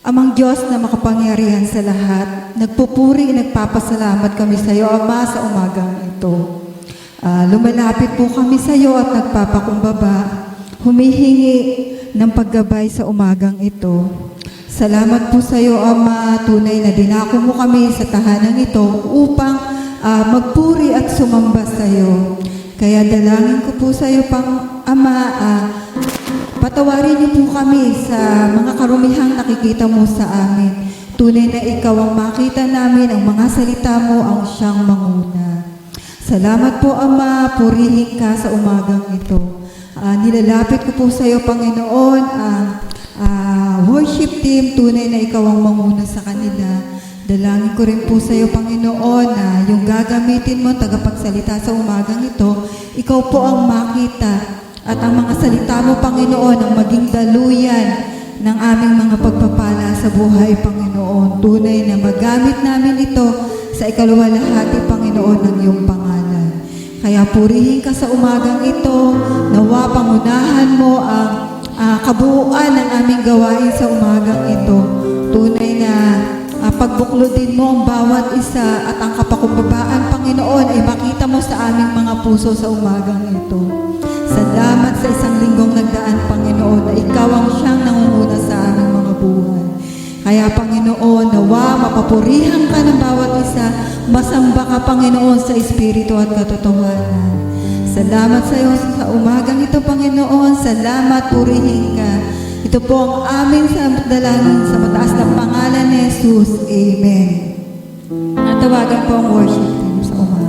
Amang Diyos na makapangyarihan sa lahat, nagpupuri, nagpapasalamat kami sa iyo, Ama, sa umagang ito. Lumalapit po kami sa iyo at nagpapakumbaba, humihingi ng paggabay sa umagang ito. Salamat po sa iyo, Ama, tunay na dinako mo kami sa tahanan ito upang magpuri at sumamba sa iyo. Kaya dalangin ko po sa iyo, Ama, patawarin niyo po kami sa mga karumihang nakikita mo sa amin. Tunay na ikaw ang makita namin, ang mga salita mo ang siyang manguna. Salamat po, Ama, purihin ka sa umagang ito. Nilalapit ko po sa iyo, Panginoon, worship team, tunay na ikaw ang manguna sa kanila. Dalangin ko rin po sa iyo, Panginoon, na yung gagamitin mo, tagapagsalita sa umagang ito, ikaw po ang makita. At ang mga salita mo, Panginoon, ang maging daluyan ng aming mga pagpapala sa buhay, Panginoon. Tunay na magamit namin ito sa ikaluwalhati, Panginoon, ng iyong pangalan. Kaya purihin ka sa umagang ito, nawa pangunahan mo ang kabuuan ng aming gawain sa umagang ito. Tunay na pagbuklodin mo ang bawat isa at ang kapakumbabaan, Panginoon, ay makita mo sa aming mga puso sa umagang ito. Salamat sa isang linggong nagdaan, Panginoon, na ikaw ang siyang nangunguna sa aming mga buhay. Kaya, Panginoon, nawa mapapurihan ka ng bawat isa, masamba ka, Panginoon, sa Espiritu at katotohanan. Salamat sa iyo sa umagang ito, Panginoon. Salamat, purihin ka. Ito po ang aming dalangin sa mataas na pangalan ni Jesus. Amen. Natawagan po ang worship team sa umaga.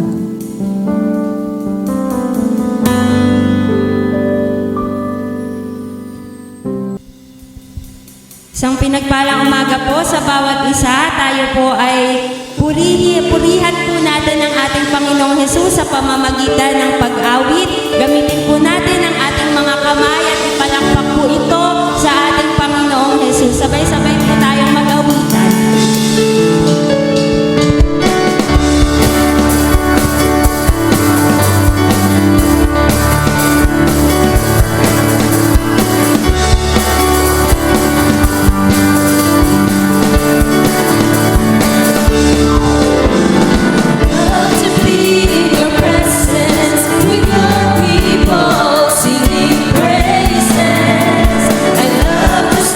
Isang pinagpalang umaga po sa bawat isa. Tayo po ay purihan po natin ang ating Panginoong Hesus sa pamamagitan ng pag-awit. Gamitin po natin ang ating mga kamay at ipalakpak po ito sa ating Panginoong Hesus. Sabay-sabay po tayong mag-awitan.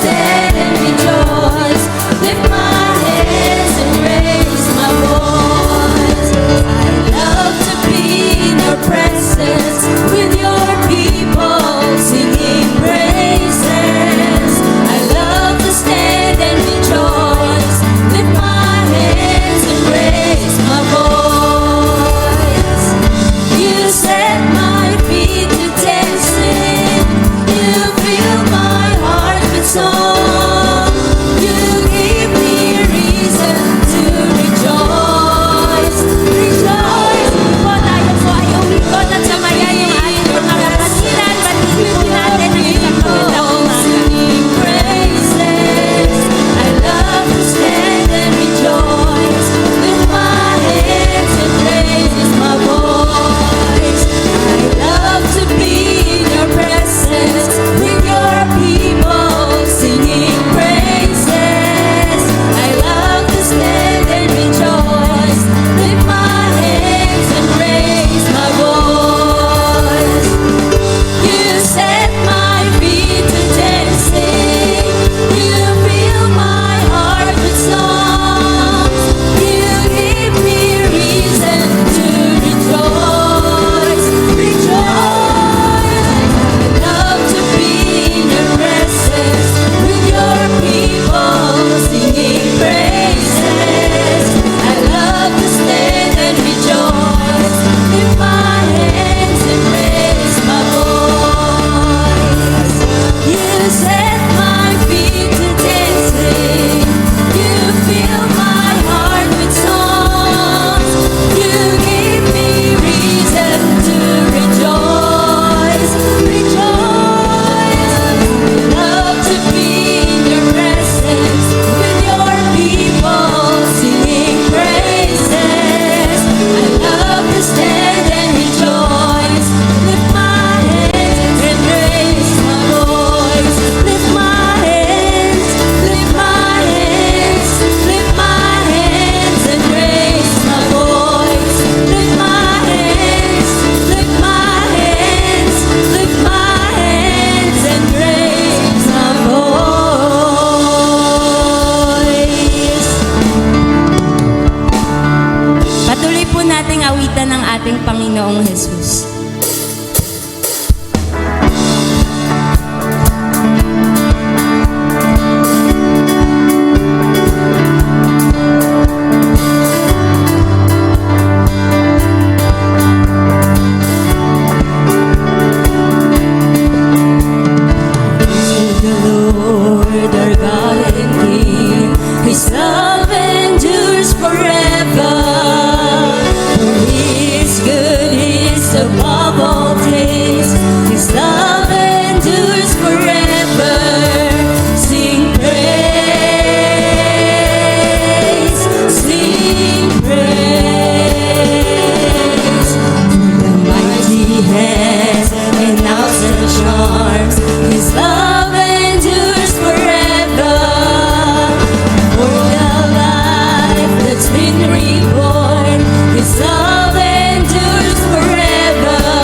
Stand and rejoice. po nating awitan ng ating Panginoong Jesus. The Lord our God and King, His love endures forever. For He is good, He is above all things. His love endures forever. Sing praise, sing praise. The mighty hands and outstretched arms, His love endures forever. For the life that's been reborn, His love endures forever.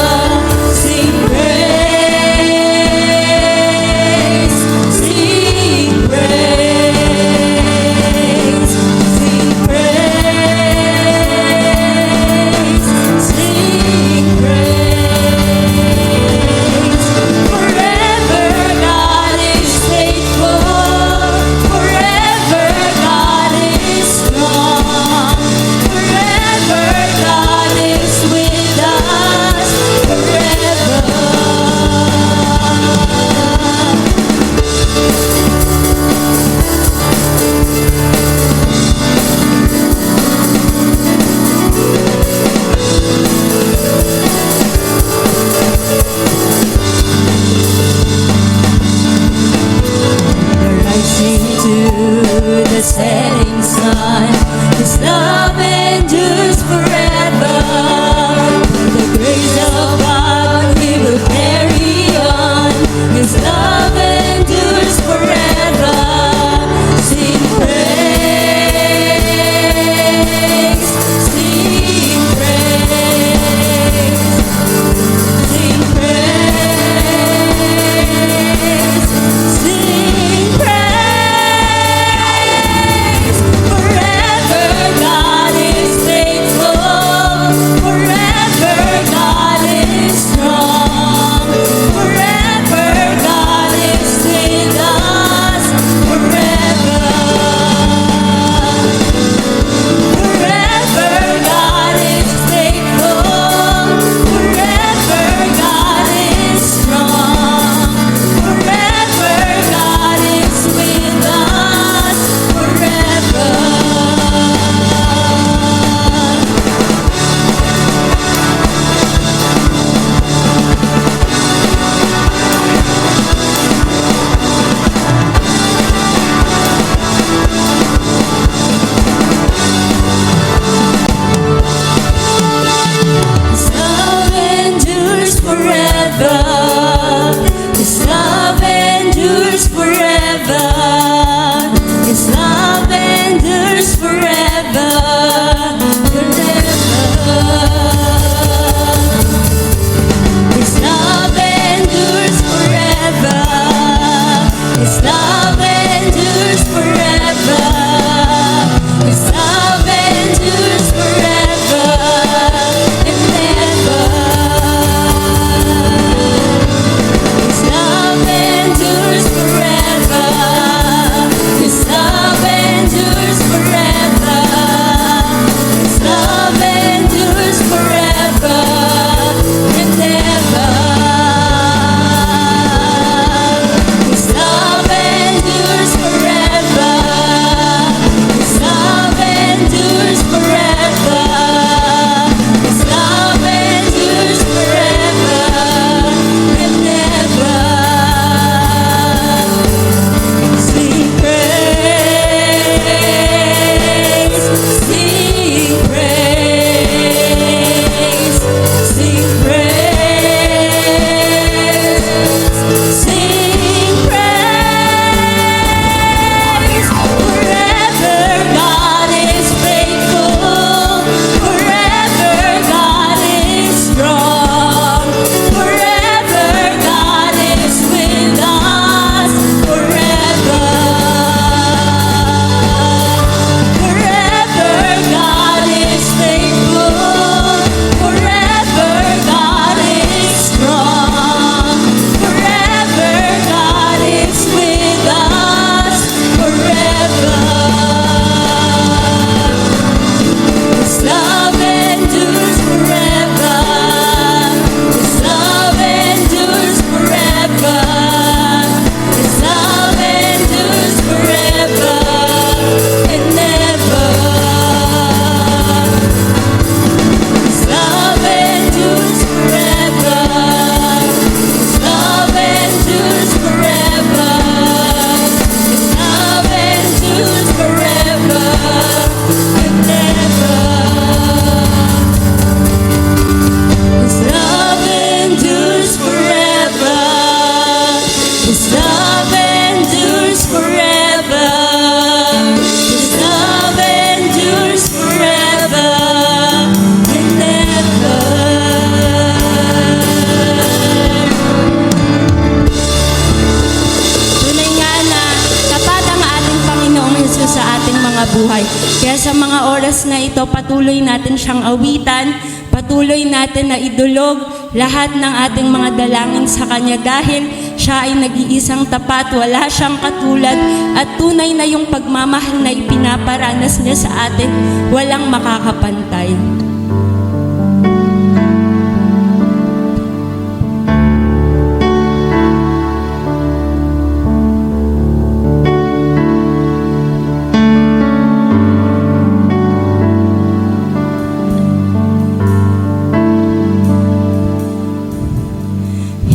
oras na ito, patuloy natin siyang awitan, patuloy natin na idulog lahat ng ating mga dalangin sa Kanya dahil siya ay nag-iisang tapat, wala siyang katulad at tunay na yung pagmamahal na ipinaparanas niya sa atin, walang makakapantay.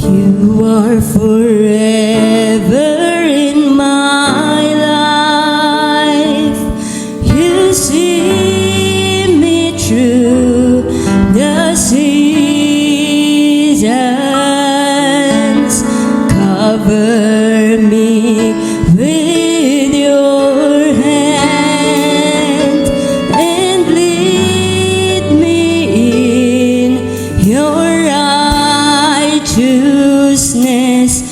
You are forever in my life. You see me through the seasons. Cover me with your hand and lead me in your righteousness.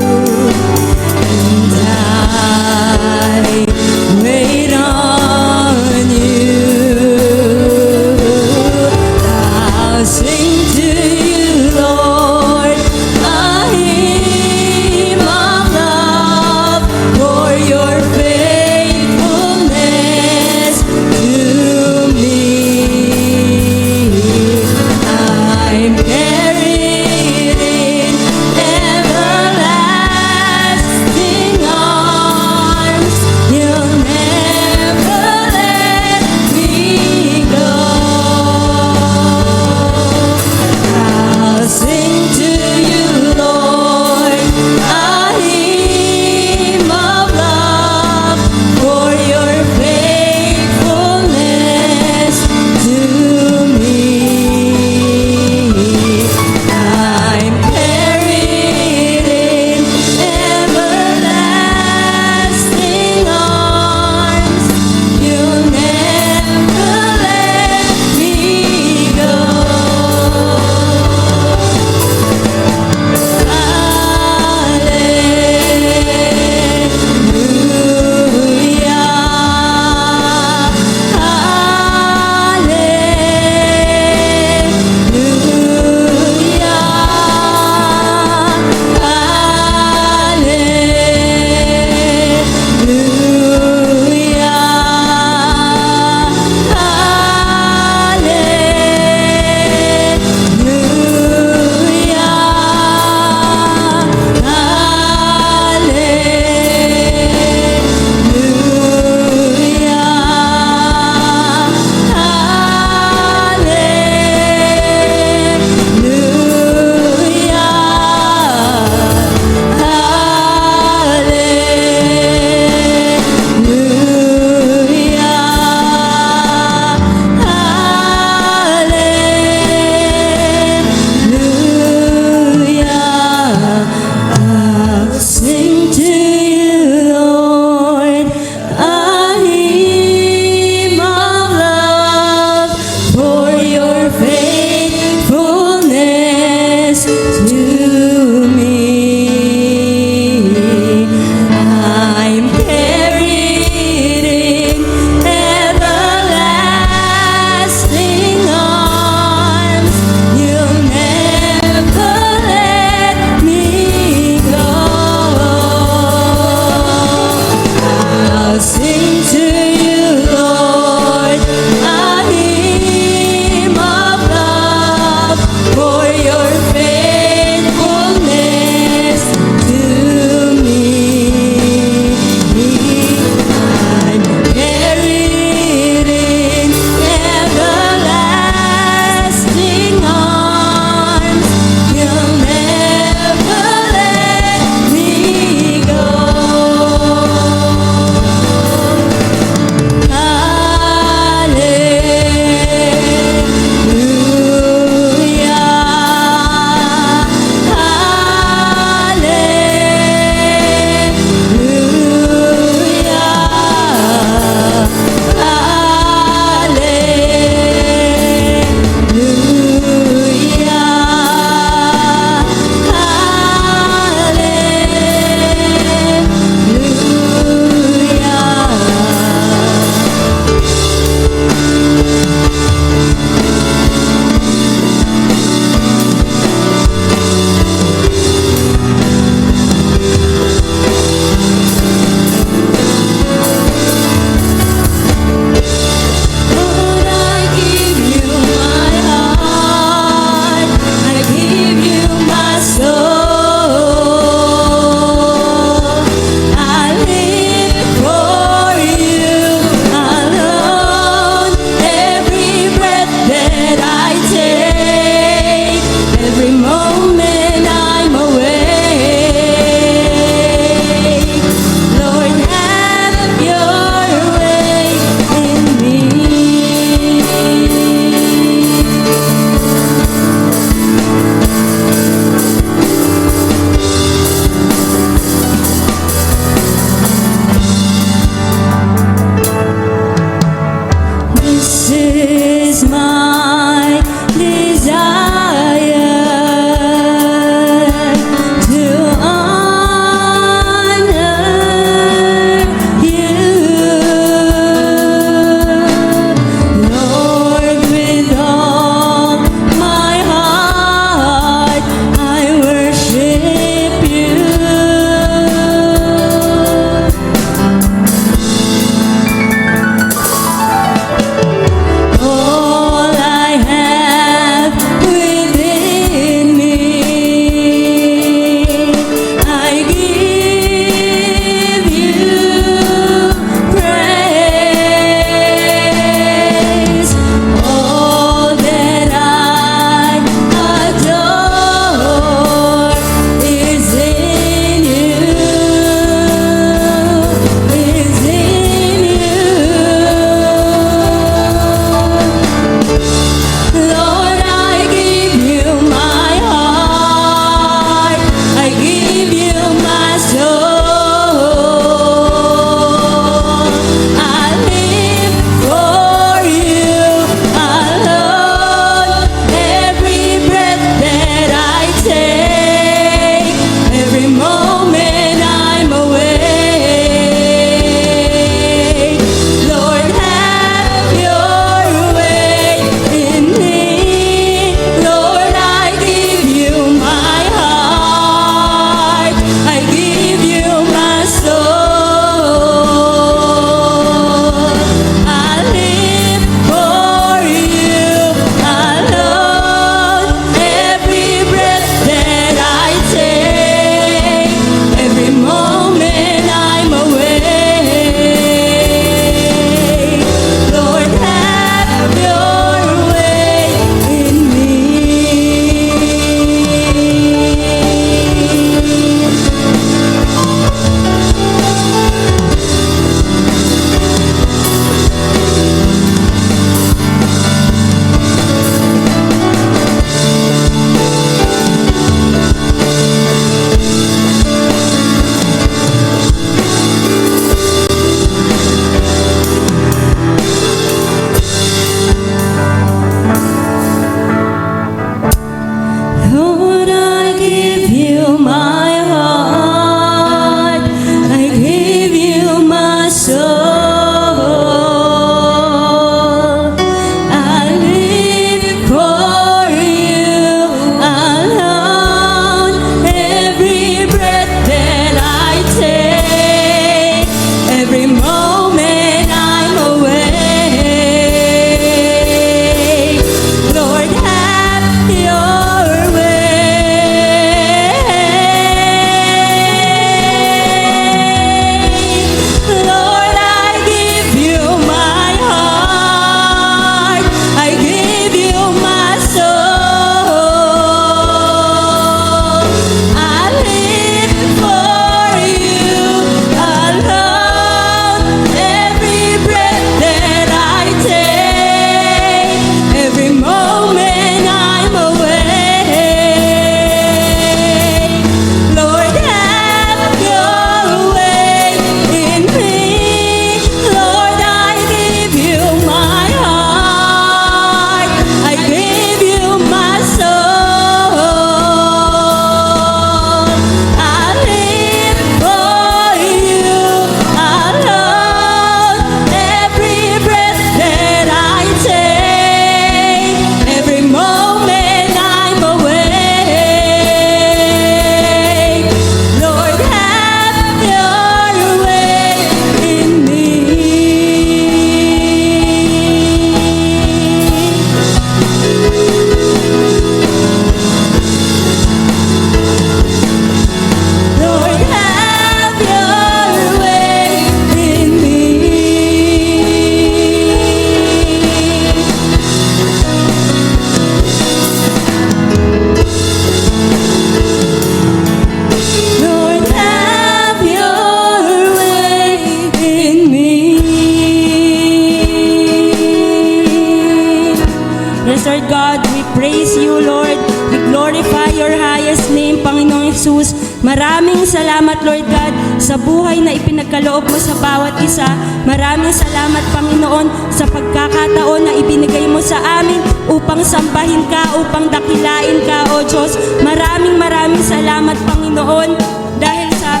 Yes, Lord God, we praise you, Lord. We glorify your highest name, Panginoong Jesus. Maraming salamat, Lord God, sa buhay na ipinagkaloob mo sa bawat isa. Maraming salamat, Panginoon, sa pagkakataon na ibinigay mo sa amin upang sambahin ka, upang dakilain ka, O Diyos. Maraming salamat, Panginoon, dahil sa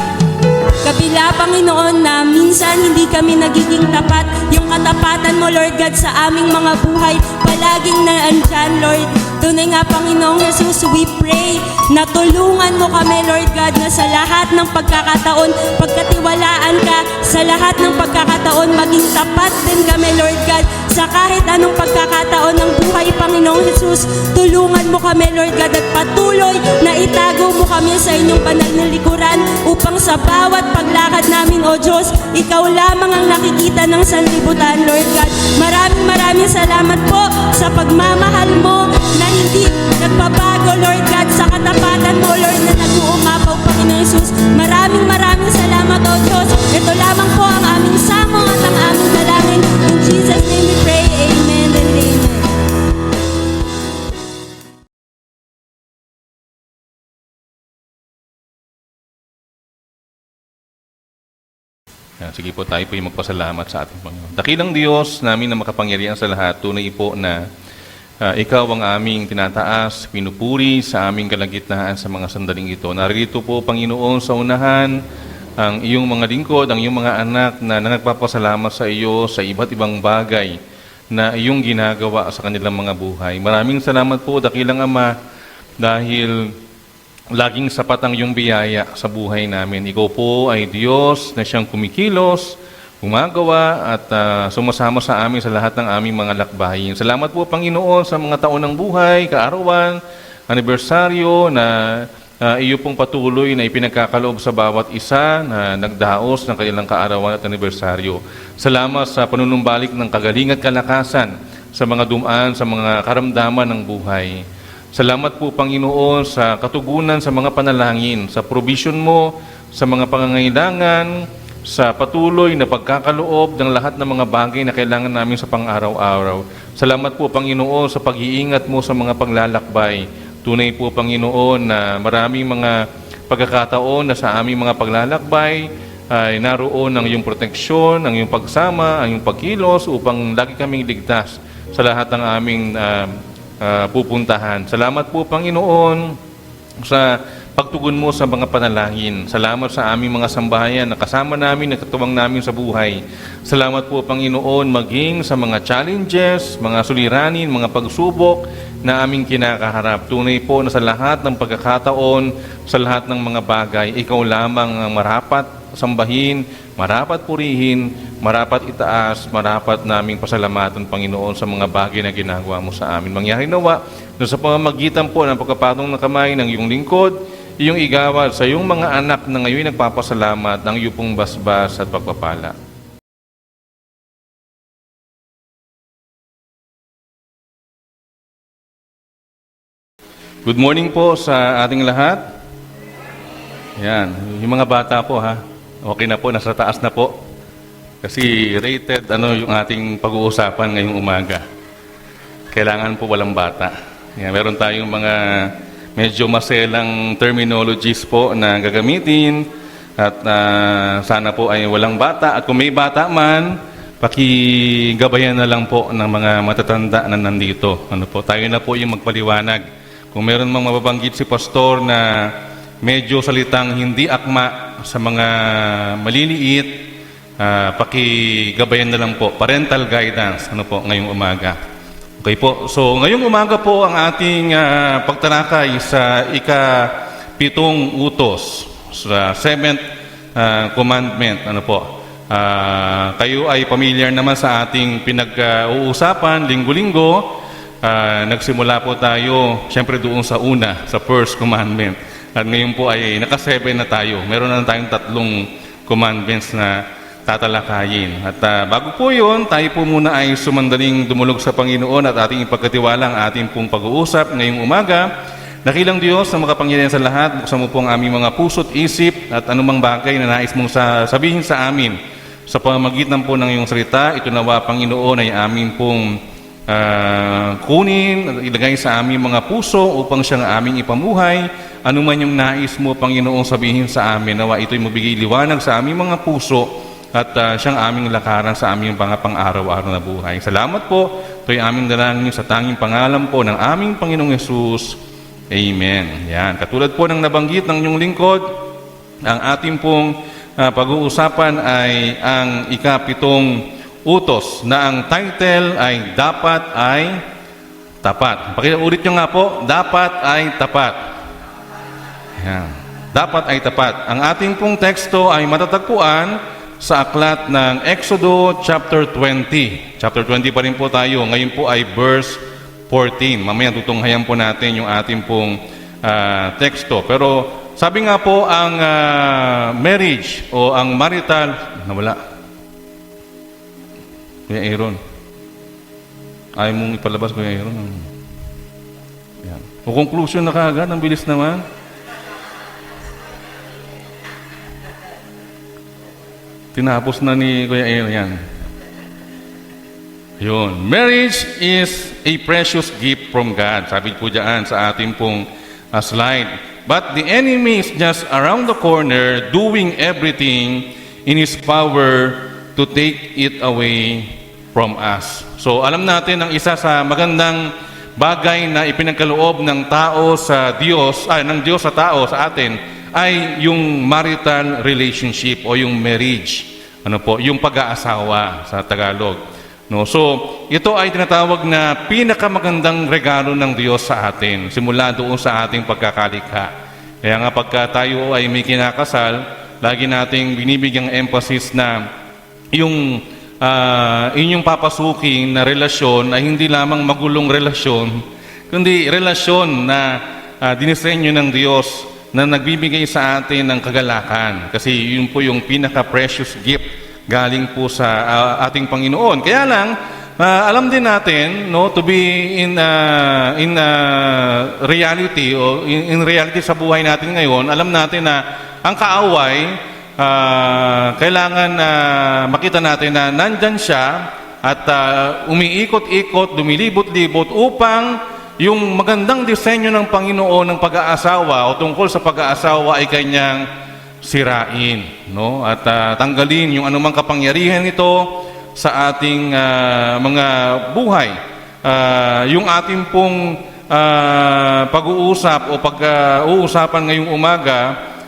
kabila, Panginoon, na minsan hindi kami nagiging tapat, yung katapatan mo, Lord God, sa aming mga buhay, palaging naandyan, Lord. Tunay nga, Panginoong Jesus, we pray na tulungan mo kami, Lord God, na sa lahat ng pagkakataon, pagkatiwalaan ka, sa lahat ng pagkakataon, maging tapat din kami, Lord God, sa kahit anong pagkakataon ng buhay, Panginoong Jesus. Tulungan mo kami, Lord God, at patuloy na itago mo kami sa inyong banal na likuran upang sa bawat paglakad namin, O Diyos, ikaw lamang ang nakikita ng sanlibutan, Lord God. Maraming salamat po sa pagmamahal mo na hindi nagbabago, Lord God, sa katapatan mo, Lord, na nag-uumapaw, Panginoon Jesus. Maraming salamat, O Diyos. Ito lamang po ang aming samong at ang aming dalangin. In Jesus' name we pray. Amen and amen. Sige po, tayo po yung magpasalamat sa ating Panginoon. Dakilang Diyos namin na makapangyarihan sa lahat, tunay po na Ikaw ang aming tinataas, pinupuri sa aming kalagitnaan sa mga sandaling ito. Narito po, Panginoon, sa unahan ang iyong mga lingkod, ang iyong mga anak na nagpapasalamat sa iyo sa iba't ibang bagay na iyong ginagawa sa kanilang mga buhay. Maraming salamat po, dakilang Ama, dahil laging sapat ang iyong biyaya sa buhay namin. Ikaw po ay Diyos na siyang kumikilos, gumagawa at sumasama sa amin sa lahat ng aming mga lakbayin. Salamat po, Panginoon, sa mga taon ng buhay, kaarawan, anibersaryo na iyo pong patuloy na ipinagkakaloob sa bawat isa na nagdaos ng kanilang kaarawan at anibersaryo. Salamat sa panunumbalik ng kagaling at kalakasan sa mga dumaan, sa mga karamdaman ng buhay. Salamat po, Panginoon, sa katugunan sa mga panalangin, sa provision mo, sa mga pangangailangan, sa patuloy na pagkakaloob ng lahat ng mga bagay na kailangan namin sa pang-araw-araw. Salamat po, Panginoon, sa pag-iingat mo sa mga paglalakbay. Tunay po, Panginoon, na maraming mga pagkakataon na sa aming mga paglalakbay ay naroon ang iyong proteksyon, ang iyong pagsama, ang iyong pagkilos upang lagi kaming ligtas sa lahat ng aming pupuntahan. Salamat po, Panginoon, sa pagtugon mo sa mga panalangin. Salamat sa aming mga sambahayan na kasama namin, nakatuwang namin sa buhay. Salamat po, Panginoon, maging sa mga challenges, mga suliranin, mga pagsubok na aming kinakaharap. Tunay po na sa lahat ng pagkakataon, sa lahat ng mga bagay, ikaw lamang ang marapat sambahin, marapat purihin, marapat itaas, marapat naming pasalamatan, Panginoon, sa mga bagay na ginagawa mo sa amin. Mangyari nawa na sa pamamagitan po ng pagkapatong ng kamay ng iyong lingkod, iyong igawad sa iyong mga anak na ngayon nagpapasalamat ng iyong pong basbas at pagpapala. Good morning po sa ating lahat. Yan, yung mga bata po ha, okay na po, nasa taas na po. Kasi rated yung ating pag-uusapan ngayong umaga. Kailangan po walang bata. Yan, meron tayong mga medyo maselang terminologies po na gagamitin at sana po ay walang bata. At kung may bata man, pakigabayan na lang po ng mga matatanda na nandito. Tayo na po yung magpaliwanag. Kung meron mang mababanggit si pastor na medyo salitang hindi akma sa mga maliliit, pakigabayan na lang po. Parental guidance, ngayong umaga. Okay po. So, ngayong umaga po ang ating pagtalakay sa ika-7 utos, sa 7th commandment. Kayo ay familiar naman sa ating pinag-uusapan linggo-linggo. Nagsimula po tayo, siyempre doon sa una, sa first commandment. At ngayon po ay naka-7 na tayo. Meron na tayong 3 commandments na tatalakayin. At bago po yun, tayo po muna ay sumandaling dumulog sa Panginoon at ating ipagkatiwala ang ating pong pag-uusap ngayong umaga. Dakilang Diyos na makapangyarihan sa lahat, buksan mo po ang aming mga puso't isip at anumang bagay na nais mong sabihin sa amin. Sa pamamagitan po ng iyong salita, ito nawa, Panginoon, ay aming pong kunin, ilagay sa aming mga puso upang siyang aming ipamuhay. Ano man yung nais mo, Panginoong, sabihin sa amin, nawa ito'y mabigay liwanag sa aming mga puso at siyang aming lakaran sa aming mga pang-araw-araw na buhay. Salamat po. Ito'y aming dalangin sa tanging pangalan po ng aming Panginoong Yesus. Amen. Yan. Katulad po ng nabanggit ng inyong lingkod, ang ating pong pag-uusapan ay ang ikapitong utos na ang title ay Dapat ay Tapat. Pakiulit nyo nga po, dapat ay tapat. Yan. Dapat ay tapat. Ang ating pong teksto ay matatagpuan sa aklat ng Exodo chapter 20. Chapter 20 pa rin po tayo. Ngayon po ay verse 14. Mamaya tutunghayan po natin yung ating pong teksto. Pero sabi nga po ang marriage o ang marital, nawala. Kuya Aaron. Ayaw mong ipalabas, Kuya Aaron. Yan. O conclusion na kaagad, ang bilis naman. Tinapos na ni Kuya Aaron yan. Yun. Marriage is a precious gift from God. Sabi po dyan sa ating pong slide. But the enemy is just around the corner doing everything in his power to take it away from us. So alam natin ang isa sa magandang bagay na ipinagkaloob ng tao sa Diyos, ng Diyos sa tao, sa atin, ay yung marital relationship o yung marriage. Ano po, yung pag-aasawa sa Tagalog. No, so ito ay tinatawag na pinakamagandang regalo ng Diyos sa atin, simula doon sa ating pagkakalikha. Kaya nga pagka tayo ay may kinakasal, lagi nating binibigyang emphasis na yung inyong papasukin na relasyon ay hindi lamang magulong relasyon, kundi relasyon na dinisenyo ng Diyos na nagbibigay sa atin ng kagalakan. Kasi yun po yung pinaka-precious gift galing po sa ating Panginoon. Kaya lang, alam din natin, no, to be in reality o in reality sa buhay natin ngayon, alam natin na ang kaaway, kailangan makita natin na nandyan siya at umiikot-ikot, dumilibot-libot upang yung magandang disenyo ng Panginoon ng pag-aasawa o tungkol sa pag-aasawa ay kanyang sirain, no? At tanggalin yung anumang kapangyarihan nito sa ating mga buhay. Yung ating pong pag-uusap o pag-uusapan ngayong umaga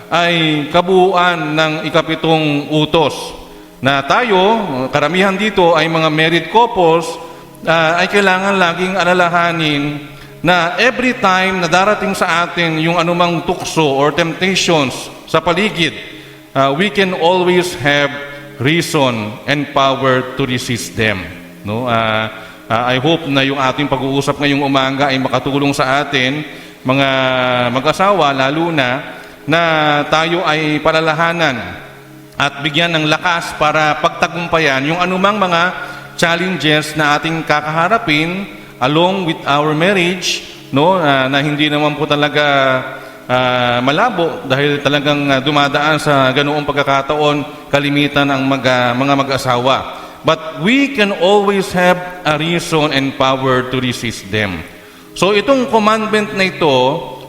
ay kabuuan ng ikapitong utos na tayo, karamihan dito ay mga married couples, ay kailangan laging alalahanin na every time na darating sa atin yung anumang tukso or temptations sa paligid, we can always have reason and power to resist them. No? I hope na yung ating pag-uusap ngayong umaga ay makatulong sa atin, mga mag-asawa, lalo na tayo ay palalahanan at bigyan ng lakas para pagtagumpayan yung anumang mga challenges na ating kakaharapin along with our marriage, no, na hindi naman po talaga malabo dahil talagang dumadaan sa ganoong pagkakataon kalimitan ang mga mag-asawa. But we can always have a reason and power to resist them. So itong commandment na ito,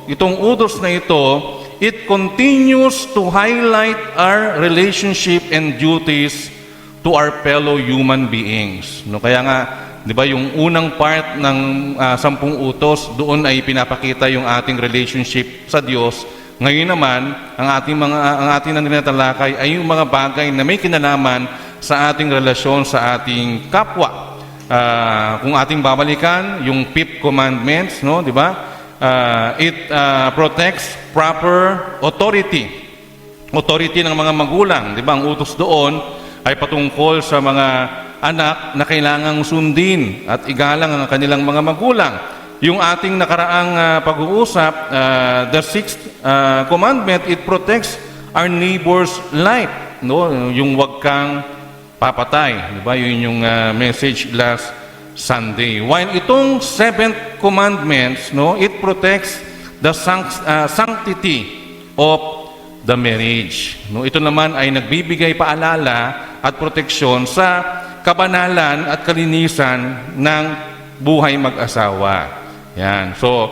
itong utos na ito, it continues to highlight our relationship and duties to our fellow human beings. No, kaya nga, di ba, yung unang part ng 10 utos, doon ay pinapakita yung ating relationship sa Diyos. Ngayon naman, ang ating tinatalakay ay yung mga bagay na may kinalaman sa ating relasyon sa ating kapwa. Kung ating babalikan, yung 5th commandments, no, di ba? It protects proper authority. Authority ng mga magulang, di ba? Ang utos doon ay patungkol sa mga anak na kailangang sundin at igalang ang kanilang mga magulang. Yung ating nakaraang pag-uusap, the 6th commandment, it protects our neighbor's life. No? Yung wag kang papatay. Diba? Yun yung message last Sunday. While itong 7th commandment, no, it protects the sanctity of the marriage. No? Ito naman ay nagbibigay paalala at proteksyon sa kabanalan at kalinisan ng buhay mag-asawa. Yan. So,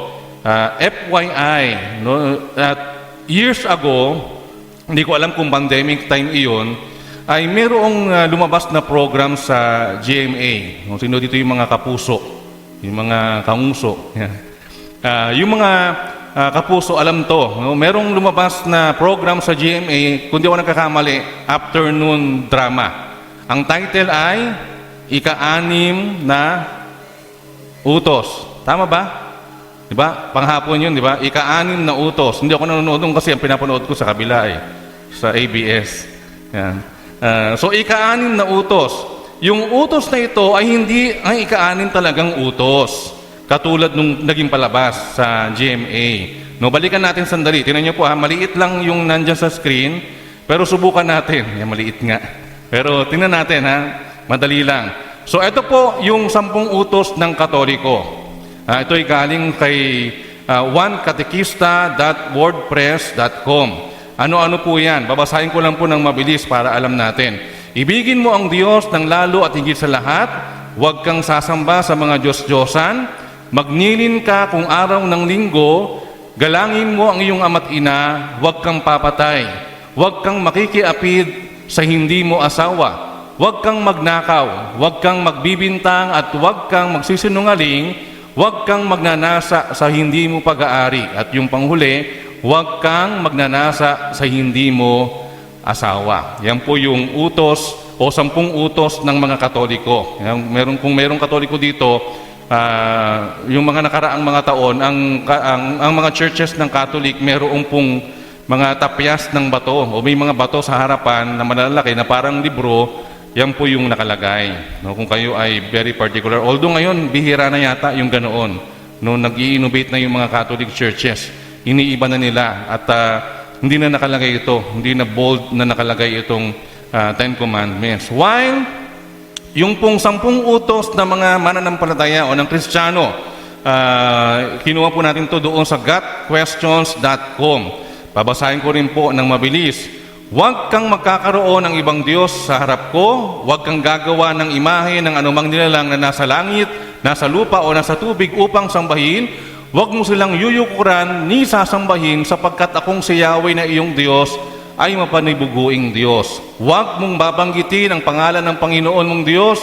FYI, no, at years ago, hindi ko alam kung pandemic time iyon, ay mayroong lumabas na program sa GMA. No, sino dito yung mga kapuso, yung mga kamuso. Yan. Yung mga kapuso, alam to. No? Merong lumabas na program sa GMA, kung di ako nagkakamali, afternoon drama. Ang title ay Ika-6 na Utos. Tama ba? Di ba? Panghapon yun, di ba? Ika-6 na utos. Hindi ako nanonood doon kasi ang pinapanood ko sa kabila sa ABS. Yan. So, ika-6 na utos. Yung utos na ito ay hindi ang ika-6 talagang utos. Katulad nung naging palabas sa GMA. No, balikan natin sandali. Tingnan niyo po maliit lang yung nandyan sa screen, pero subukan natin. Yan, maliit nga. Pero tingnan natin madali lang. So ito po yung 10 utos ng Katoliko. Ito ay galing kay onekatekista.wordpress.com. Ano-ano po yan? Babasahin ko lang po ng mabilis para alam natin. Ibigin mo ang Diyos ng lalo at higit sa lahat. Huwag kang sasamba sa mga Diyos-Diyosan. Magnilin ka kung araw ng linggo. Galangin mo ang iyong ama't ina. Huwag kang papatay. Huwag kang makikiapid sa hindi mo asawa. Huwag kang magnakaw. Huwag kang magbibintang at huwag kang magsisinungaling. Huwag kang magnanasa sa hindi mo pag-aari. At yung panghuli, huwag kang magnanasa sa hindi mo asawa. Yan po yung utos o 10 utos ng mga Katoliko. Kung merong Katoliko dito, yung mga nakaraang mga taon, ang mga churches ng Catholic, meron pong mga tapyas ng bato o may mga bato sa harapan na malalaki na parang libro, yan po yung nakalagay. No, kung kayo ay very particular. Although ngayon, bihira na yata yung ganoon. No, nag-i-innovate na yung mga Catholic churches. Iniiba na nila at hindi na nakalagay ito. Hindi na bold na nakalagay itong 10 Commandments. While yung pong 10 utos na mga mananampalataya o ng Kristiyano, kinuha po natin to doon sa gotquestions.com. Babasahin ko rin po ng mabilis. Huwag kang magkakaroon ng ibang Diyos sa harap ko. Huwag kang gagawa ng imahe ng anumang nilalang na nasa langit, nasa lupa o nasa tubig upang sambahin. Huwag mo silang yuyukuran ni sasambahin sapagkat akong si Yahweh na iyong Diyos ay mapanibuguing Diyos. Huwag mong babanggitin ang pangalan ng Panginoon mong Diyos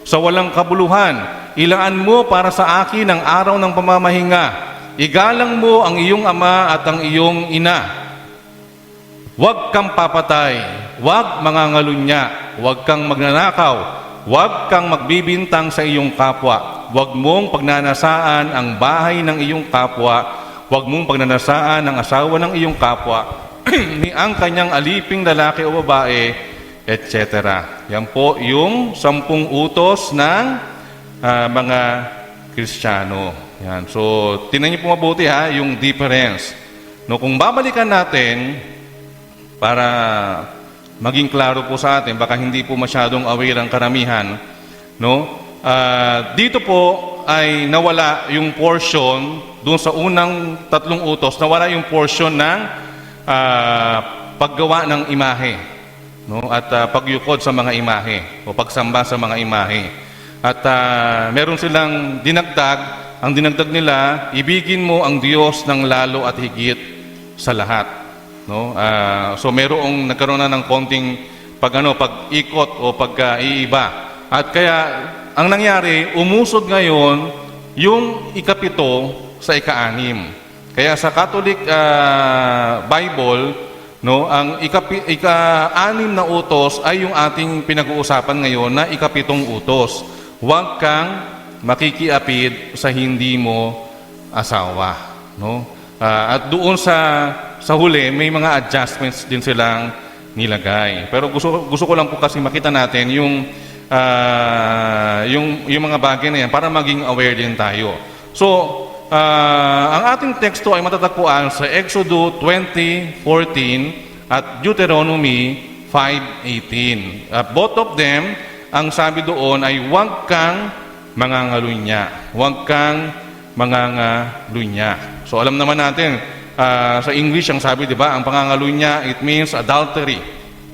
sa walang kabuluhan. Ilaan mo para sa akin ang araw ng pamamahinga. Igalang mo ang iyong ama at ang iyong ina. Huwag kang papatay. Huwag mangangalunya. Huwag kang magnanakaw. Huwag kang magbibintang sa iyong kapwa. Huwag mong pagnanasaan ang bahay ng iyong kapwa. Huwag mong pagnanasaan ang asawa ng iyong kapwa. Ni ang kanyang aliping lalaki o babae, etc. Yan po yung 10 utos ng mga Kristiyano. Yan. So, tingnan niyo po mabuti yung difference. No, kung babalikan natin, para maging klaro po sa atin, baka hindi po masyadong aware ang karamihan, no? Dito po ay nawala yung portion, doon sa unang 3 utos, nawala yung portion ng paggawa ng imahe, no? At pagyukod sa mga imahe o pagsamba sa mga imahe. At meron silang dinagdag. Ang dinagdag nila, ibigin mo ang Diyos ng lalo at higit sa lahat, no? So merong nagkaroon na ng konting pag-ikot o pag-iiba. At kaya ang nangyari, umusod ngayon yung ika-7 sa ika-6. Kaya sa Catholic Bible, no, ang ika-6 na utos ay yung ating pinag-uusapan ngayon na ika-7 utos. Huwag kang makikiapid sa hindi mo asawa, no? At doon sa huli, may mga adjustments din silang nilagay. Pero gusto ko lang po kasi makita natin yung mga bagay na yan para maging aware din tayo. So, ang ating teksto ay matatagpuan sa Exodo 20:14 at Deuteronomy 5:18. Both of them, ang sabi doon ay huwag kang mangangalunya. Huwag kang mangangalunya. So alam naman natin, sa English ang sabi, di ba, ang pangangalunya, it means adultery.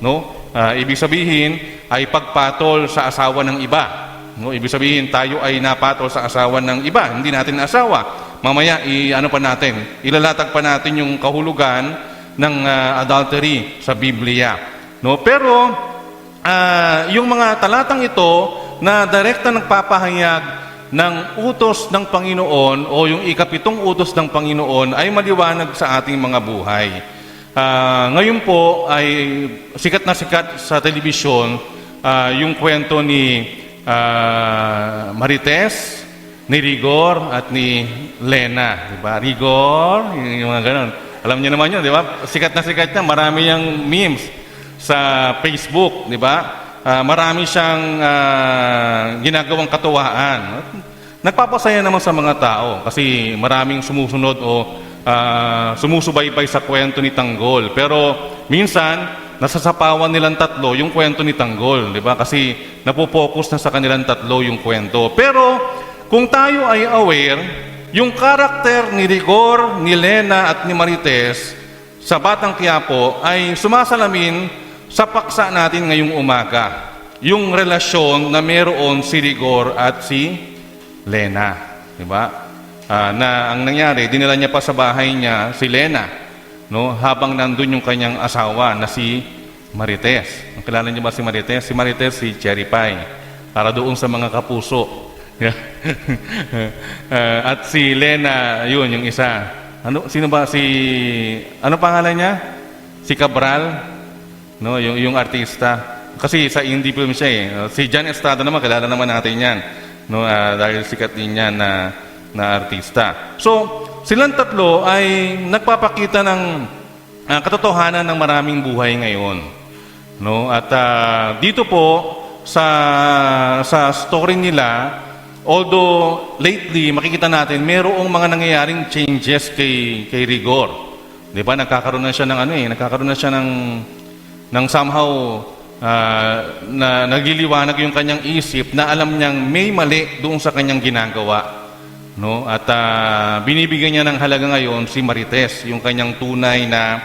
No? Ibig sabihin ay pagpatol sa asawa ng iba. No, ibig sabihin, tayo ay napatol sa asawa ng iba, hindi natin na asawa. Mamaya, ilalatag pa natin yung kahulugan ng adultery sa Biblia. No, pero yung mga talatang ito na direkta nagpapahayag ng utos ng Panginoon o yung ikapitong utos ng Panginoon ay maliwanag sa ating mga buhay. Ngayon po ay sikat na sikat sa telebisyon yung kwento ni Marites, ni Rigor at ni Lena, di ba? Rigor, yung mga ganon. Alam niyo naman yun, di ba? Sikat na sikat niya, marami yang memes sa Facebook, di ba? Marami siyang ginagawang katuwaan. Nagpapasaya naman sa mga tao kasi maraming sumusunod o sumusubaybay sa kwento ni Tanggol. Pero minsan, nasasapawan nilang tatlo yung kwento ni Tanggol, di ba? Kasi napopokus na sa kanilang tatlo yung kwento. Pero kung tayo ay aware, yung karakter ni Rigor, ni Lena at ni Marites sa Batang Quiapo ay sumasalamin sa paksa natin ngayong umaga. Yung relasyon na meron si Rigor at si Lena, di ba? Na ang nangyari, dinala niya pa sa bahay niya si Lena, no? Habang nandun yung kanyang asawa na si Marites. Ang kilala niyo ba si Marites? Si Marites si Cherry Pie. Para doon sa mga kapuso. At si Lena, yun yung isa. Sino ba ano pangalan niya? Si Cabral, no, yung artista. Kasi sa indie film siya eh. Si John Estrada naman, kilala naman natin yan. No, dahil sikat din yan na artista. So, silang tatlo ay nagpapakita ng katotohanan ng maraming buhay ngayon. No? At dito po sa story nila, although lately makikita natin merong mga nangyayaring changes kay Rigor. 'Di ba? Nagkakaroon na siya ng somehow na nagliliwanag yung kanyang isip na alam niyang may mali doon sa kanyang ginagawa. No? At binibigyan niya ng halaga ngayon si Marites, yung kanyang tunay na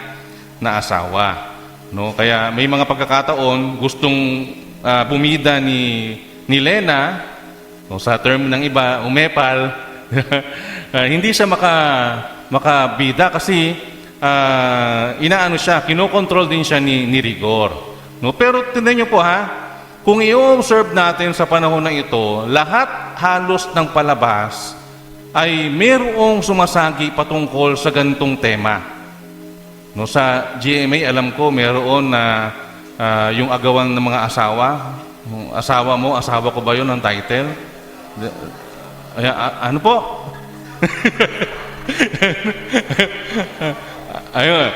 asawa. No? Kaya may mga pagkakataon gustong bumida ni Lena, o sa term ng iba, umepal, hindi siya makabida kasi kinokontrol din siya ni Rigor. No? Pero tingnan niyo po kung i-observe natin sa panahon na ito, lahat halos ng palabas ay mayroong sumasagi patungkol sa ganitong tema. No, sa GMA, alam ko, mayroon na yung agawan ng mga asawa. Asawa mo, asawa ko ba yun ang title? Ano po? Ayun.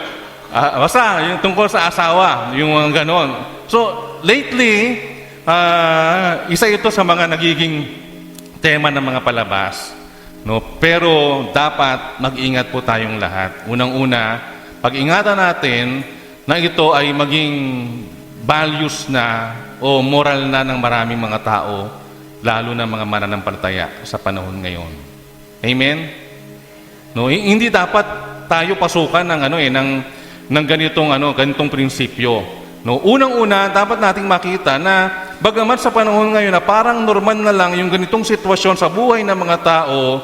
Basta, yung tungkol sa asawa, yung mga ganon. So, lately, isa ito sa mga nagiging tema ng mga palabas. No? Pero dapat mag-ingat po tayong lahat. Unang-una, pag-ingatan natin na ito ay maging values na o moral na ng maraming mga tao, lalo na mga mananampalataya sa panahon ngayon. Amen? No, hindi dapat tayo pasukan ng ganitong prinsipyo. No, unang-una, dapat nating makita na bagamat sa panahon ngayon na parang normal na lang yung ganitong sitwasyon sa buhay ng mga tao,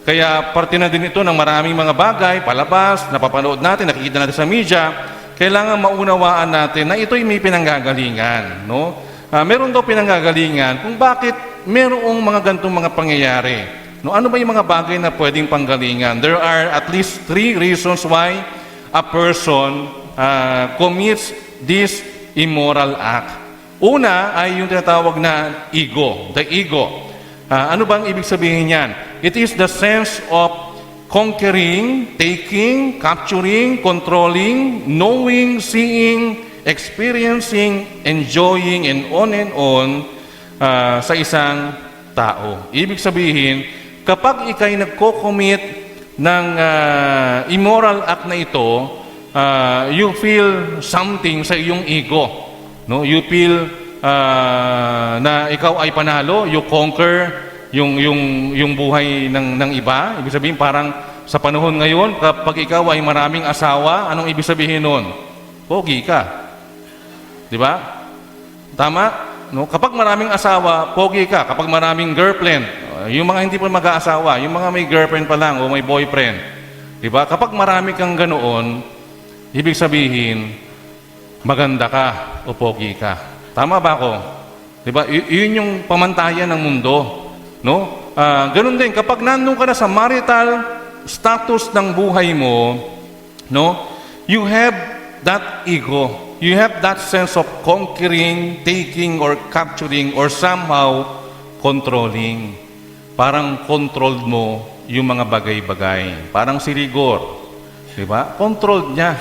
kaya parte na din ito ng maraming mga bagay, palabas, napapanood natin, nakikita natin sa media, kailangan maunawaan natin na ito'y may pinanggagalingan. No? Meron daw pinanggagalingan kung bakit merong mga ganitong mga pangyayari. No, ano ba yung mga bagay na pwedeng panggalingan? There are at least 3 reasons why a person commits this immoral act. Una ay yung tinatawag na ego, the ego. Ano bang ibig sabihin niyan? It is the sense of conquering, taking, capturing, controlling, knowing, seeing, experiencing, enjoying, and on sa isang tao. Ibig sabihin, kapag ikay nagko-commit ng immoral act na ito, you feel something sa iyong ego. No? You feel na ikaw ay panalo, you conquer yung buhay ng iba. Ibig sabihin, parang sa panahon ngayon, kapag ikaw ay maraming asawa, anong ibig sabihin nun? Pogi ka. Di ba? Tama? no? Kapag maraming asawa, pogi ka. Kapag maraming girlfriend, yung mga hindi pa mag-aasawa, yung mga may girlfriend pa lang o may boyfriend, di ba? Kapag marami kang ganoon, ibig sabihin, maganda ka o pogi ka. Tama ba ako? Di ba? Yun yung pamantayan ng mundo, no? Ganun din, kapag nandun ka na sa marital status ng buhay mo, no? You have that ego. You have that sense of conquering, taking, or capturing, or somehow controlling. Parang controlled mo yung mga bagay-bagay. Parang si Rigor. Diba? Controlled niya.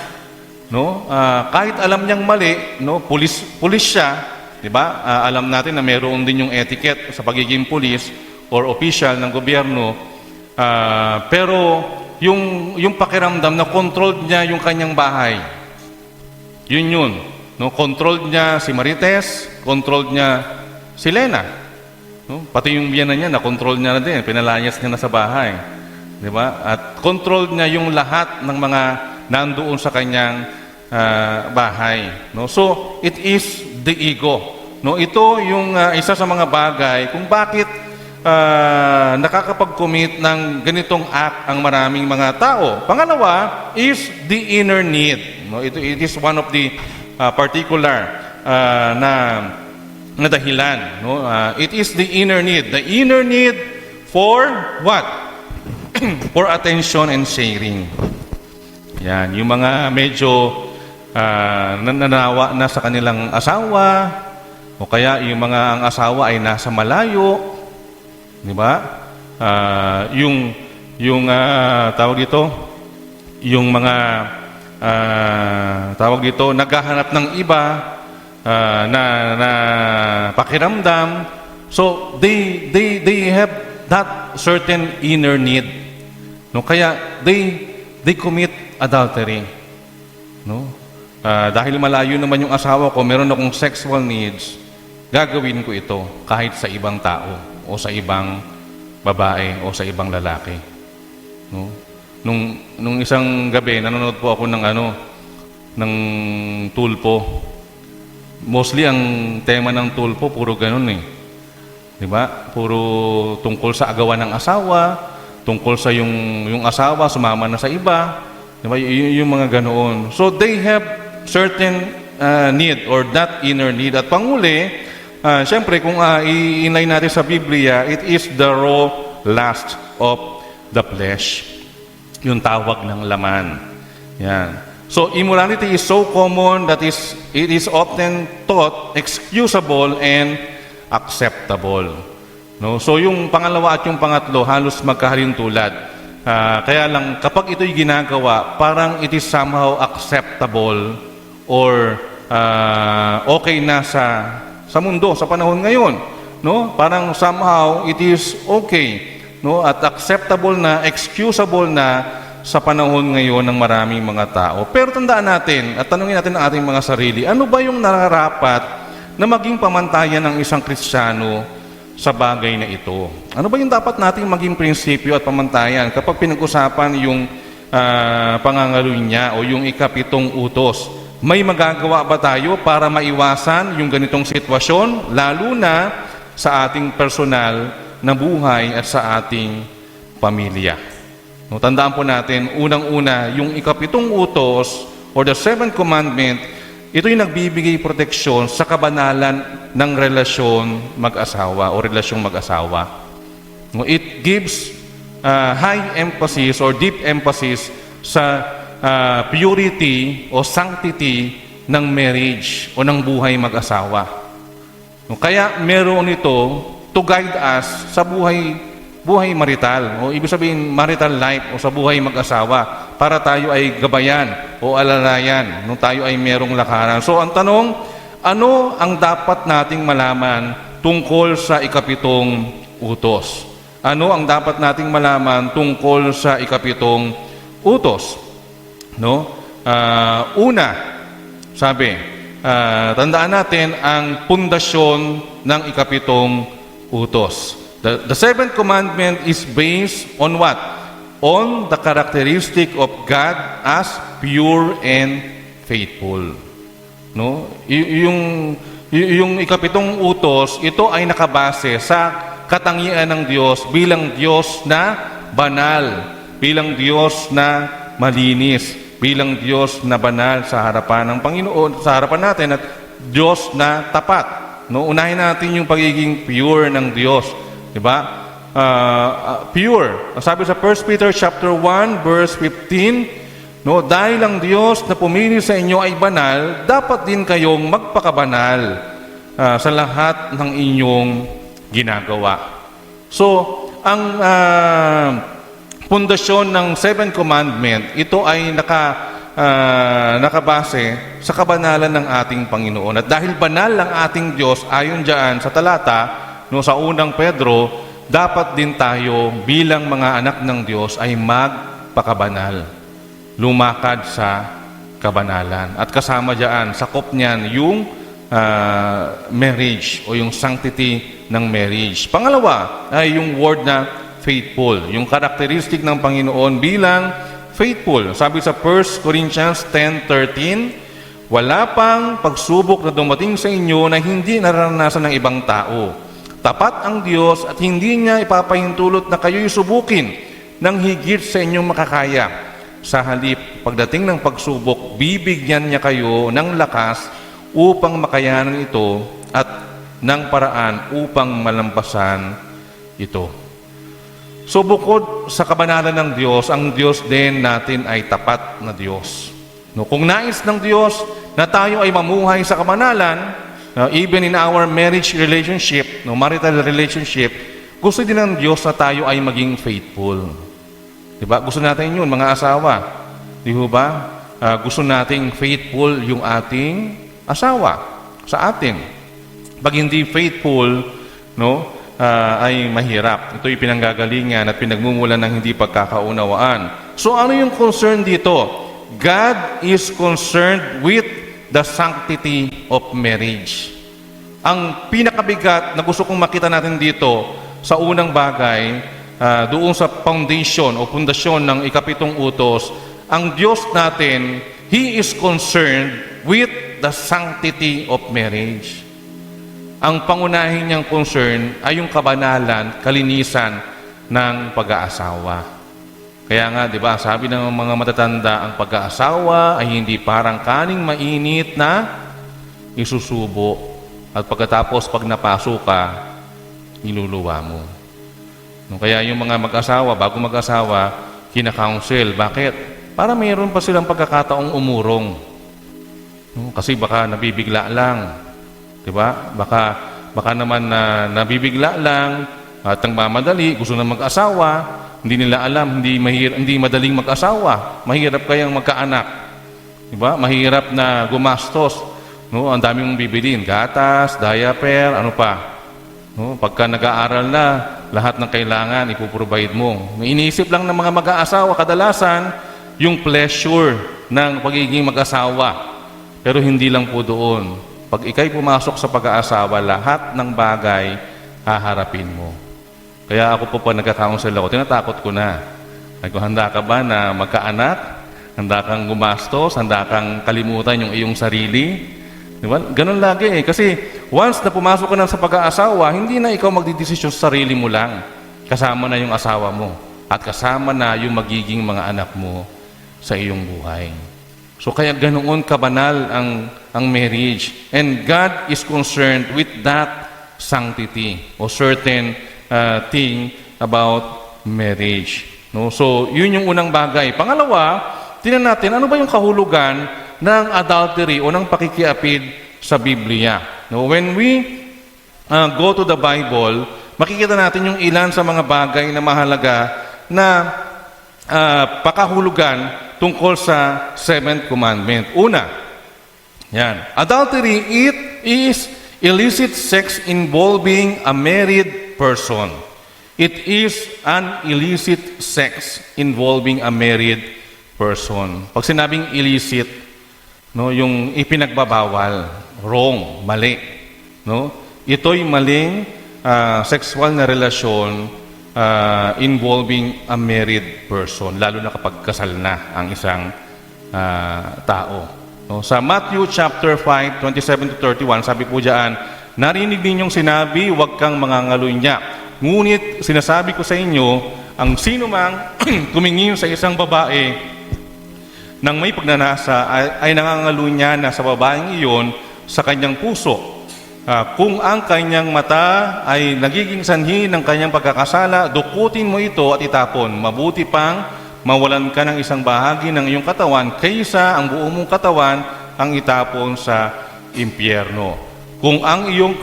No? Kahit alam niyang mali, no? Pulis siya. Diba? Alam natin na meron din yung etiquette sa pagiging pulis or official ng gobyerno. Pero yung pakiramdam na controlled niya yung kanyang bahay. Yun. No? Controlled niya si Marites, controlled niya si Lena. No? Pati yung biyana niya, na-control niya na din. Pinalayas niya na sa bahay. Di ba? At controlled niya yung lahat ng mga nandoon sa kanyang bahay. No? So, it is the ego. No? Ito yung isa sa mga bagay kung bakit nakakapag-commit ng ganitong act ang maraming mga tao. Pangalawa is the inner need. No, it is one of the particular na dahilan. No? It is the inner need. The inner need for what? For attention and sharing. Yan, yung mga medyo nananawa na sa kanilang asawa, o kaya yung mga ang asawa ay nasa malayo, di ba? Yung tawag dito, yung mga tawag dito, naghahanap ng iba na pakiramdam. So they have that certain inner need. No, kaya they commit adultery. No? Dahil malayo naman yung asawa ko, meron akong sexual needs, gagawin ko ito kahit sa ibang tao o sa ibang babae o sa ibang lalaki. No? Nung isang gabi, nanonood po ako ng tulpo. Mostly ang tema ng tulpo puro ganun eh. 'Di ba? Puro tungkol sa agawan ng asawa, tungkol sa yung asawa sumama na sa iba, 'di ba? Yung mga ganoon. So they have certain need or that inner need. At panguli, syempre kung iinay natin sa Biblia, it is the raw lust of the flesh. Yung tawag ng laman. Yan. So, immorality is so common that it is often thought excusable and acceptable. No? So, yung pangalawa at yung pangatlo, halos magkahalintulad. Kaya lang, kapag ito'y ginagawa, parang it is somehow acceptable or okay na sa mundo, sa panahon ngayon. No? Parang somehow it is okay. No, at acceptable na, excusable na sa panahon ngayon ng maraming mga tao. Pero tandaan natin at tanungin natin ang ating mga sarili, ano ba yung nararapat na maging pamantayan ng isang Kristiyano sa bagay na ito? Ano ba yung dapat nating maging prinsipyo at pamantayan kapag pinag-usapan yung pangangalunya o yung ikapitong utos? May magagawa ba tayo para maiwasan yung ganitong sitwasyon, lalo na sa ating personal na buhay at sa ating pamilya? No, tandaan po natin, unang-una, yung ikapitong utos or the seventh commandment, ito'y nagbibigay proteksyon sa kabanalan ng relasyon mag-asawa o relasyong mag-asawa. No, it gives high emphasis or deep emphasis sa purity o sanctity ng marriage o ng buhay mag-asawa. No, kaya meron ito to guide us sa buhay marital, o ibig sabihin marital life o sa buhay mag-asawa, para tayo ay gabayan o alalayan nung tayo ay merong lakaran. So ang tanong, ano ang dapat nating malaman tungkol sa ikapitong utos? Ano ang dapat nating malaman tungkol sa ikapitong utos? No? Una, sabi, tandaan natin ang pundasyon ng ikapitong utos. The seventh commandment is based on what? On the characteristic of God as pure and faithful. No? yung ikapitong utos, ito ay nakabase sa katangian ng Diyos bilang Diyos na banal, bilang Diyos na malinis, bilang Diyos na banal sa harapan ng Panginoon, sa harapan natin, at Diyos na tapat. No, unahin natin yung pagiging pure ng Diyos, di ba? Pure. Sabi sa 1 Peter chapter 1 verse 15, no, dahil ang Diyos na pumili sa inyo ay banal, dapat din kayong magpakabanal sa lahat ng inyong ginagawa. So, ang pundasyon ng 7 commandment, ito ay nakabase sa kabanalan ng ating Panginoon. At dahil banal ang ating Diyos, ayon diyan sa talata, no, sa unang Pedro, dapat din tayo bilang mga anak ng Diyos ay magpakabanal, lumakad sa kabanalan. At kasama diyan, sakop niyan yung marriage o yung sanctity ng marriage. Pangalawa ay yung word na faithful, yung karakteristik ng Panginoon bilang faithful. Sabi sa 1 Corinthians 10:13, wala pang pagsubok na dumating sa inyo na hindi naranasan ng ibang tao. Tapat ang Diyos at hindi niya ipapahintulot na kayo'y subukin ng higit sa inyong makakaya. Sa halip, pagdating ng pagsubok, bibigyan niya kayo ng lakas upang makayanan ito at ng paraan upang malampasan ito. So bukod sa kabanalan ng Diyos, ang Diyos din natin ay tapat na Diyos. No, kung nais ng Diyos na tayo ay mamuhay sa kabanalan, even in our marriage relationship, no, marital relationship, gusto din ng Diyos na tayo ay maging faithful. Diba? Gusto natin yun, mga asawa. Di ba? Gusto nating faithful yung ating asawa sa atin. Pag hindi faithful, no, ay mahirap. Ito'y pinanggagalingan at pinagmumulan ng hindi pagkakaunawaan. So ano yung concern dito? God is concerned with the sanctity of marriage. Ang pinakabigat na gusto kong makita natin dito sa unang bagay, doon sa foundation o pundasyon ng ikapitong utos, ang Diyos natin, He is concerned with the sanctity of marriage. Ang pangunahin niyang concern ay yung kabanalan, kalinisan ng pag-aasawa. Kaya nga, di ba, sabi ng mga matatanda, ang pag-aasawa ay hindi parang kaning mainit na isusubo. At pagkatapos, pag napasok ka, niluluwa mo. Kaya yung mga mag-asawa, bago mag-asawa, kina-counsel. Bakit? Para mayroon pa silang pagkakataong umurong. Kasi baka nabibigla lang. Di ba? Baka naman na nabibigla lang at ang mamadali, gusto na mag-asawa, hindi nila alam, hindi madaling mag-asawa. Mahirap kayang magkaanak. Diba? Mahirap na gumastos. No? Ang dami mong bibilin. Gatas, diaper, ano pa. No? Pagka nag-aaral na, lahat ng kailangan ipuprovide mo. Iniisip lang ng mga mag-aasawa, kadalasan, yung pleasure ng pagiging mag-asawa. Pero hindi lang po doon. Pag ikay pumasok sa pag-aasawa, lahat ng bagay haharapin mo. Kaya ako po nagka-counsel ako, tinatakot ko na. Handa ka ba na magkaanak? Handa kang gumastos? Handa kang kalimutan yung iyong sarili? Diba? Ganun lagi eh. Kasi once na pumasok ka na sa pag-aasawa, hindi na ikaw magdidesisyon sa sarili mo lang. Kasama na yung asawa mo. At kasama na yung magiging mga anak mo sa iyong buhay. So kaya ganoon kabanal ang marriage. And God is concerned with that sanctity o certain thing about marriage. No? So, yun yung unang bagay. Pangalawa, tingnan natin, ano ba yung kahulugan ng adultery o ng pakikiapid sa Biblia? No? When we go to the Bible, makikita natin yung ilan sa mga bagay na mahalaga na pakahulugan tungkol sa 7th commandment. Una, yan. Adultery, it is illicit sex involving a married person. It is an illicit sex involving a married person. Pag sinabing illicit, no, yung ipinagbabawal, wrong, mali, no? Ito'y maling sexual na relasyon involving a married person, lalo na kapag kasal na ang isang tao. No, sa Matthew chapter 5, 27 to 31, sabi po diyan, narinig ninyong sinabi, huwag kang mangangalunya. Ngunit sinasabi ko sa inyo, ang sino mang tumingin sa isang babae nang may pagnanasa ay nangangalunya na sa babaeng iyon sa kanyang puso. Kung ang kanyang mata ay nagiging sanhi ng kanyang pagkakasala, dukutin mo ito at itapon. Mabuti pang mawalan ka ng isang bahagi ng iyong katawan kaysa ang buong mong katawan ang itapon sa impyerno. Kung ang iyong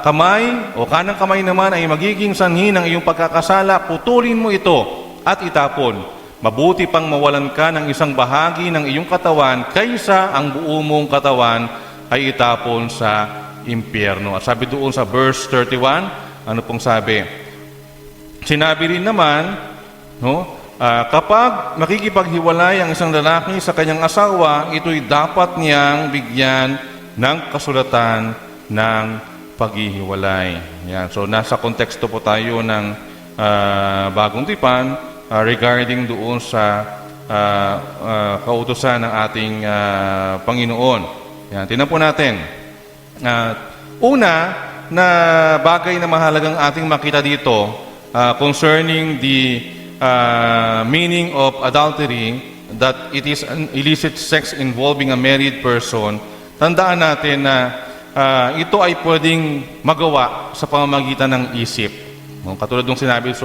kamay o kanang kamay naman ay magiging sanhi ng iyong pagkakasala, putulin mo ito at itapon. Mabuti pang mawalan ka ng isang bahagi ng iyong katawan kaysa ang buong mong katawan ay itapon sa impyerno. At sabi doon sa verse 31, ano pong sabi? Sinabi rin naman, no, kapag makikipaghiwalay ang isang lalaki sa kanyang asawa, ito'y dapat niyang bigyan ng kasulatan ng paghihiwalay. Yan. So nasa konteksto po tayo ng bagong tipan regarding doon sa kautusan ng ating Panginoon. Yan. Tingnan po natin. Una na bagay na mahalagang ating makita dito concerning the meaning of adultery, that it is an illicit sex involving a married person. Tandaan natin na ito ay pwedeng magawa sa pamamagitan ng isip. Katulad ng sinabi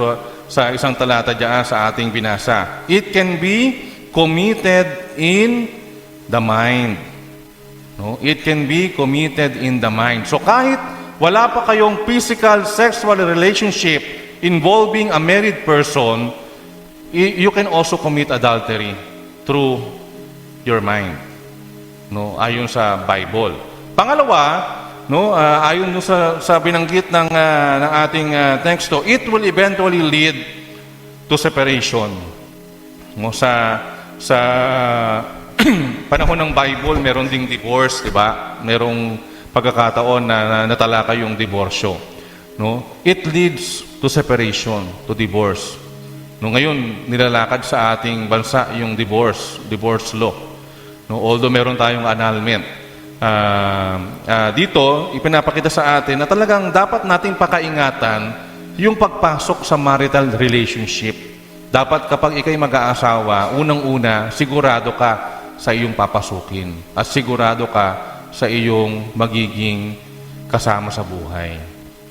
sa isang talata diyan sa ating binasa. It can be committed in the mind. No? It can be committed in the mind. So kahit wala pa kayong physical sexual relationship involving a married person, you can also commit adultery through your mind. No, ayon sa Bible. Pangalawa, no, ayon no sa binanggit ng ating teksto, it will eventually lead to separation. No, sa panahon ng Bible, meron ding divorce, di ba? Merong pagkakataon na natalakay yung diborsyo. No? It leads to separation, to divorce. No, ngayon, nilalakad sa ating bansa yung divorce law. No, although meron tayong annulment. Dito, ipinapakita sa atin na talagang dapat nating pakaingatan yung pagpasok sa marital relationship. Dapat kapag ikay mag-aasawa, unang-una, sigurado ka sa iyong papasukin at sigurado ka sa iyong magiging kasama sa buhay.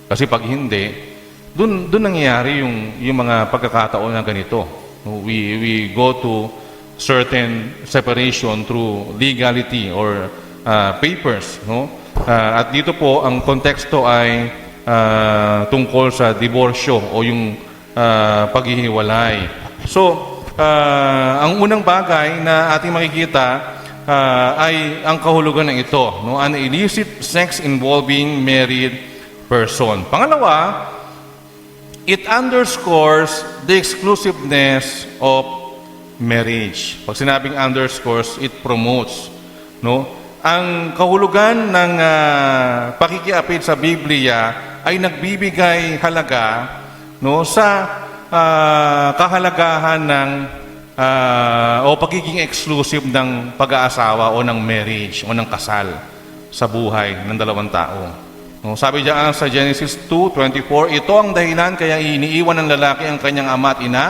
Kasi pag hindi, doon nangyayari yung mga pagkakataon na ganito. We go to certain separation through legality or papers. No? At dito po, ang konteksto ay tungkol sa diborsyo o yung paghihiwalay. So, ang unang bagay na ating makikita ay ang kahulugan ng ito, no? An illicit sex involving married person. Pangalawa, it underscores the exclusiveness of marriage. Pag sinabing underscores, it promotes. No? Ang kahulugan ng pakikiapid sa Biblia ay nagbibigay halaga, no, sa kahalagahan ng o pagiging exclusive ng pag-aasawa o ng marriage o ng kasal sa buhay ng dalawang tao. No, sabi diyan sa Genesis 2:24, ito ang dahilan kaya iniiwan ng lalaki ang kanyang ama at ina,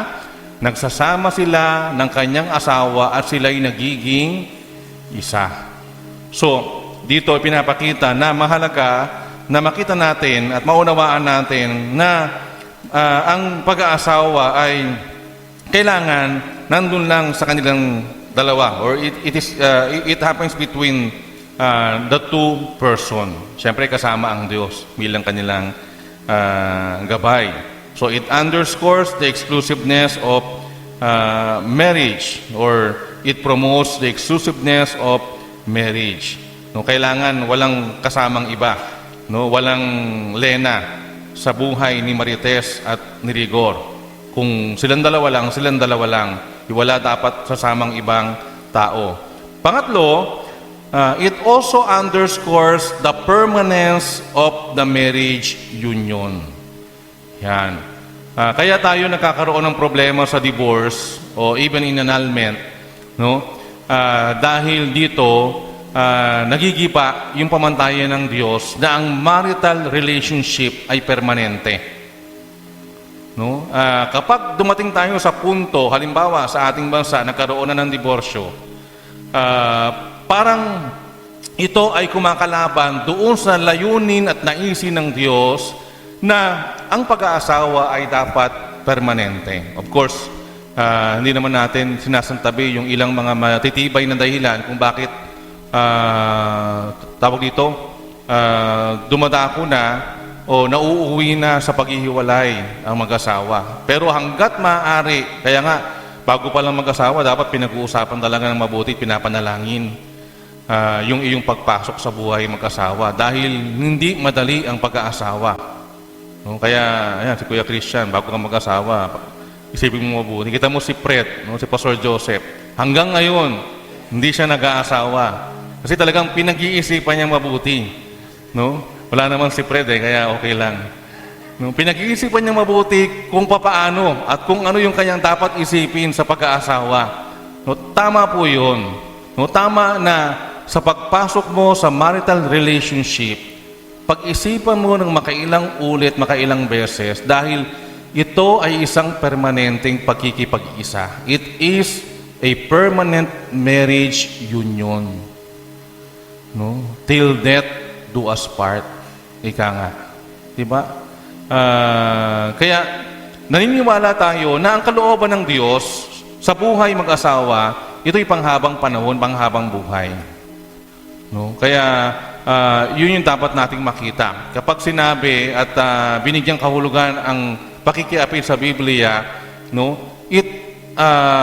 nagsasama sila ng kanyang asawa at sila'y nagiging isa. So, dito pinapakita na mahalaga na makita natin at maunawaan natin na ang pag-aasawa ay kailangan nandun lang sa kanilang dalawa, or it happens between the two person. Siyempre kasama ang Diyos bilang kanilang gabay. So it underscores the exclusiveness of marriage, or it promotes the exclusiveness of marriage. No, kailangan walang kasamang iba, no, walang lena sa buhay ni Marites at ni Rigor. Kung silang dalawa lang, wala dapat sasamang ibang tao. Pangatlo, it also underscores the permanence of the marriage union. Yan. Kaya tayo nagkakaroon ng problema sa divorce o even in annulment, no? Dahil dito nagigipa yung pamantayan ng Diyos na ang marital relationship ay permanente. No? Kapag dumating tayo sa punto, halimbawa sa ating bansa, nagkaroon na ng diborsyo, parang ito ay kumakalaban doon sa layunin at naisin ng Diyos na ang pag-aasawa ay dapat permanente. Of course, hindi naman natin sinasantabi yung ilang mga matitibay na dahilan kung bakit tawag dito, dumadako na o nauuwi na sa paghihiwalay ang mag-asawa. Pero hanggat maaari, kaya nga, bago pa lang mag-asawa, dapat pinag-uusapan talaga ng mabuti, pinapanalangin yung iyong pagpasok sa buhay mag-asawa. Dahil hindi madali ang pag-aasawa. No? Kaya, ayan, si Kuya Christian, bago ka mag-asawa, isipin mo mabuti. Kita mo si Fred, no? Si Pastor Joseph. Hanggang ngayon, hindi siya nag-aasawa. Kasi talagang pinag-iisipan niya mabuti. No? Wala naman si Fred kaya okay lang. No? Pinag-iisipan niya mabuti kung papaano at kung ano yung kanyang dapat isipin sa pag-aasawa. No? Tama po yun. No? Tama na sa pagpasok mo sa marital relationship, pag-isipan mo ng makailang ulit, makailang beses dahil ito ay isang permanenteng pagkikipag-isa. It is a permanent marriage union. No? Till death do us part. Ika nga. Diba? Kaya naniniwala tayo na ang kalooban ng Diyos sa buhay mag-asawa, ito'y panghabang panahon, panghabang buhay. No? Kaya yun yung dapat nating makita. Kapag sinabi at binigyang kahulugan ang pakikiapit sa Biblia, no? It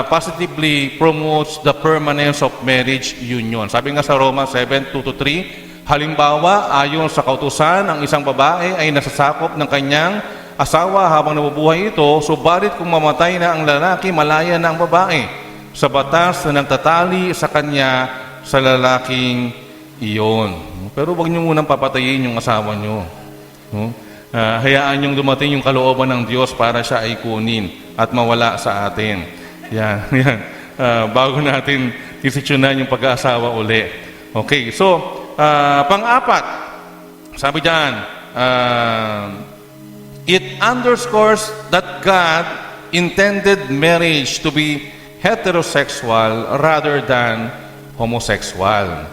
positively promotes the permanence of marriage union. Sabi nga sa Roma 7:2-3, halimbawa, ayon sa kautusan, ang isang babae ay nasasakop ng kanyang asawa habang nabubuhay ito, subalit kung mamatay na ang lalaki, malaya na ang babae sa batas na nagtatali sa kanya sa lalaking iyon. Pero wag niyo munang papatayin yung asawa niyo. No? Hayaan niyong dumating yung kalooban ng Diyos para siya ay kunin at mawala sa atin. Yan. Bago natin desisyonan yung pag-aasawa uli. Okay, so, pang-apat, sabi diyan, it underscores that God intended marriage to be heterosexual rather than homosexual.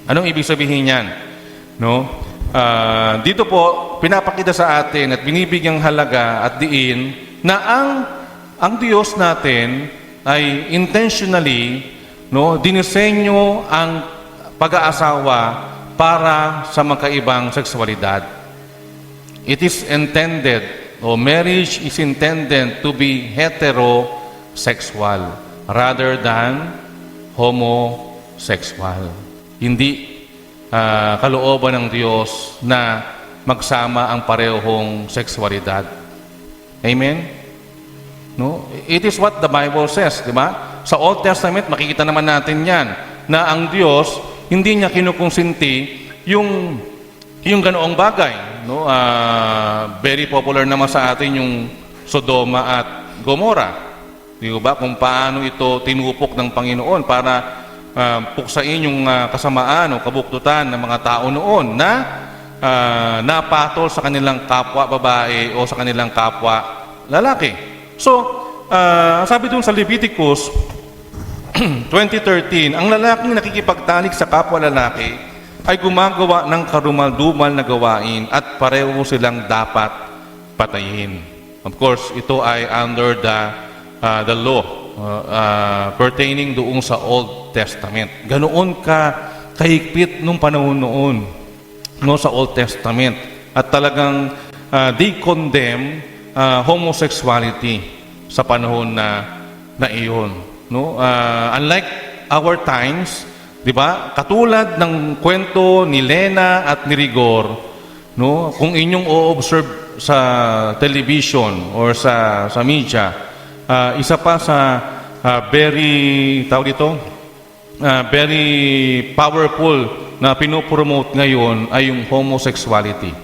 Anong ibig sabihin yan? No? Dito po, pinapakita sa atin at binibigyang halaga at diin na ang Diyos natin ay intentionally dinisenyo ang pag-aasawa para sa magkaibang sexualidad. It is intended, marriage is intended to be heterosexual rather than homosexual. Hindi kalooban ng Diyos na magsama ang parehong sexualidad. Amen? No? It is what the Bible says, di ba? Sa Old Testament, makikita naman natin yan, na ang Diyos, hindi niya kinukonsinti yung ganoong bagay. No? Very popular naman sa atin yung Sodoma at Gomora. Di ba? Kung paano ito tinupok ng Panginoon para puksain yung kasamaan o kabuktutan ng mga tao noon na napatol sa kanilang kapwa babae o sa kanilang kapwa lalaki. So, sabi dun sa Leviticus 20:13, ang lalaking nakikipagtalik sa kapwa lalaki ay gumagawa ng karumal-dumal na gawain at pareho silang dapat patayin. Of course, ito ay under the law pertaining doon sa Old Testament. Ganoon kahigpit nung panahon noon sa Old Testament. At talagang they condemn homosexuality sa panahon na iyon. No? Unlike our times, di ba? Katulad ng kwento ni Lena at ni Rigor, no? Kung inyong o-observe sa television or sa media, isa pa sa very powerful na pinopromote ngayon ay yung homosexuality.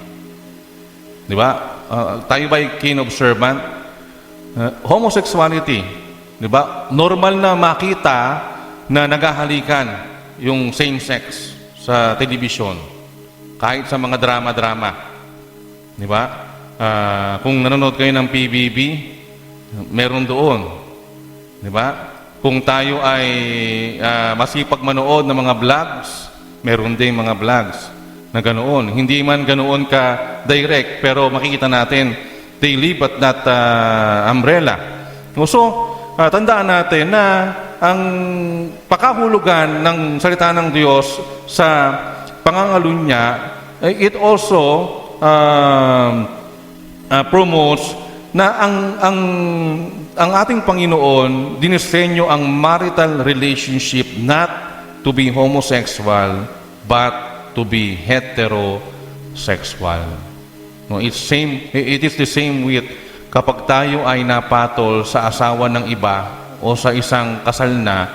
Di ba? Tayo ba'y keen-observant? Homosexuality, di ba? Normal na makita na naghahalikan yung same sex sa television, kahit sa mga drama-drama. Di ba? Kung nanonood kayo ng PBB, meron doon. Di ba? Kung tayo ay masipag manood ng mga vlogs, meron din mga vlogs na ganoon. Hindi man ganoon ka direct, pero makikita natin, they live at that umbrella. So, tandaan natin na ang pakahulugan ng salita ng Diyos sa pangangalunya, it also promotes na ang ating Panginoon dinisenyo ang marital relationship not to be homosexual but to be heterosexual. No, it is the same with kapag tayo ay napatol sa asawa ng iba o sa isang kasal na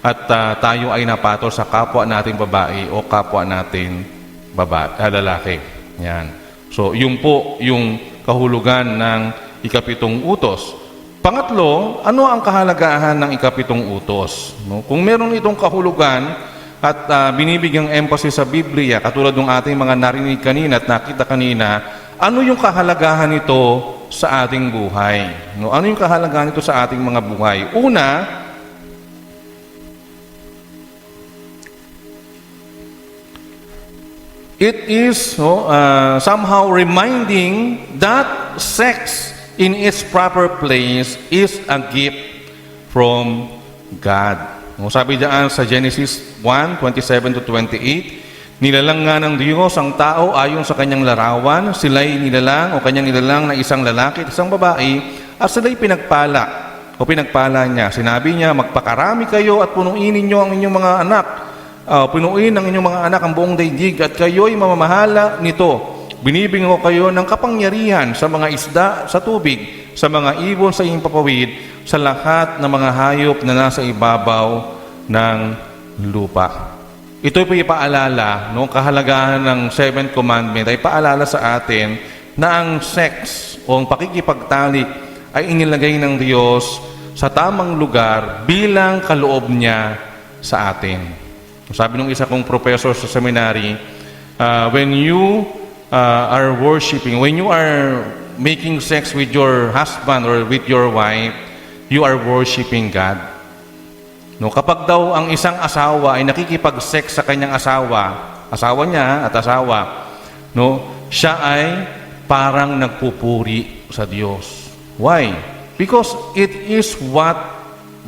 at tayo ay napatol sa kapwa nating babae o kapwa nating lalaki. Yan. So, yun po yung kahulugan ng ikapitong utos. Pangatlo, ano ang kahalagahan ng ikapitong utos? No? Kung meron itong kahulugan at binibigyang emphasis sa Biblia, katulad ng ating mga narinig kanina at nakita kanina, ano yung kahalagahan nito sa ating buhay? No? Ano yung kahalagahan nito sa ating mga buhay? Una, it is somehow reminding that sex in its proper place is a gift from God. Sabi diyan sa Genesis 1:27-28, nilalang nga ng Diyos ang tao ayon sa kanyang larawan, sila'y nilalang o kanyang nilalang na isang lalaki at isang babae, at sila'y pinagpala niya. Sinabi niya, magpakarami kayo at punuin ninyo ang inyong mga anak. Punuin ng inyong mga anak ang buong daigdig at kayo'y mamamahala nito. Binibigyan ko kayo ng kapangyarihan sa mga isda sa tubig, sa mga ibon sa inyong papawid, sa lahat ng mga hayop na nasa ibabaw ng lupa. Ito'y po ipaalala, kahalagahan ng 7th commandment ay paalala sa atin na ang sex o ang pakikipagtalik ay inilagay ng Diyos sa tamang lugar bilang kaloob niya sa atin. Sabi nung isa kong professor sa seminary, when you are worshiping, when you are making sex with your husband or with your wife, you are worshiping God. Kapag daw ang isang asawa ay nakikipag-sex sa kanyang asawa niya at asawa, siya ay parang nagpupuri sa Diyos. Why? Because it is what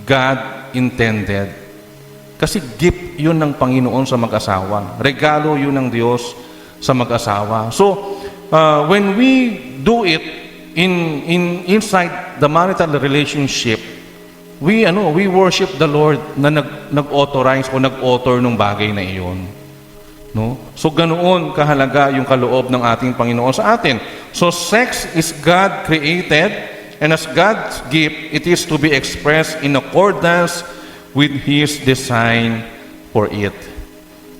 God intended. Kasi gift yun ng Panginoon sa mag-asawa. Regalo yun ng Diyos sa mag-asawa. So, when we do it inside the marital relationship, we worship the Lord na nag-authorize o nag-author ng bagay na iyon. So, ganoon kahalaga yung kaloob ng ating Panginoon sa atin. So, sex is God created, and as God's gift, it is to be expressed in accordance with His design for it.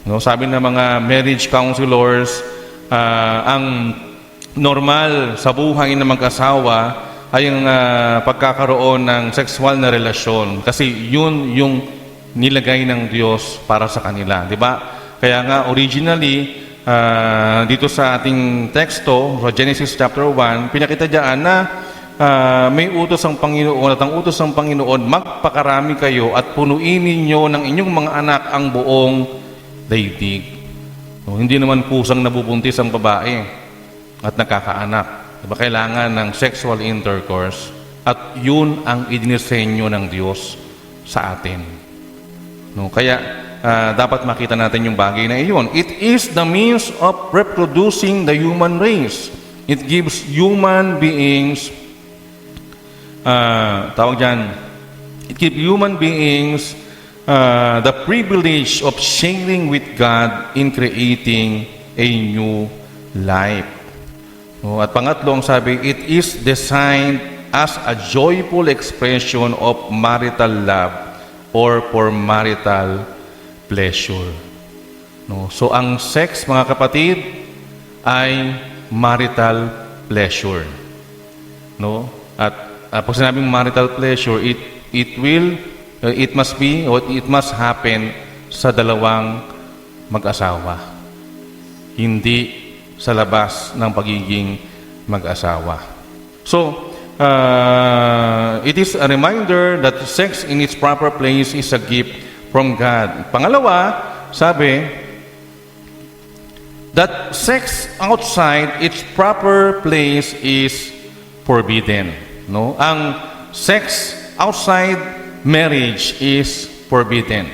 Sabi ng mga marriage counselors, ang normal sa buhay ng mag-asawa ay ang pagkakaroon ng sexual na relasyon. Kasi yun yung nilagay ng Diyos para sa kanila. Di ba? Kaya nga originally, dito sa ating teksto, sa Genesis chapter 1, pinakita diyan na may utos ang Panginoon at ang utos ng Panginoon, magpakarami kayo at punuin ninyo ng inyong mga anak ang buong daigdig. Hindi naman pusang nabubuntis ang babae at nakakaanak. Diba? Kailangan ng sexual intercourse at yun ang idinisenyo ng Diyos sa atin. Kaya dapat makita natin yung bagay na iyon. It is the means of reproducing the human race. It gives human beings it gives human beings the privilege of sharing with God in creating a new life. At pangatlo ang sabi, it is designed as a joyful expression of marital love or for marital pleasure. So ang sex, mga kapatid, ay marital pleasure. At pag sinabing marital pleasure, it must be or it must happen sa dalawang mag-asawa. Hindi sa labas ng pagiging mag-asawa. So, it is a reminder that sex in its proper place is a gift from God. Pangalawa, sabi, that sex outside its proper place is forbidden. No? Ang sex outside marriage is forbidden.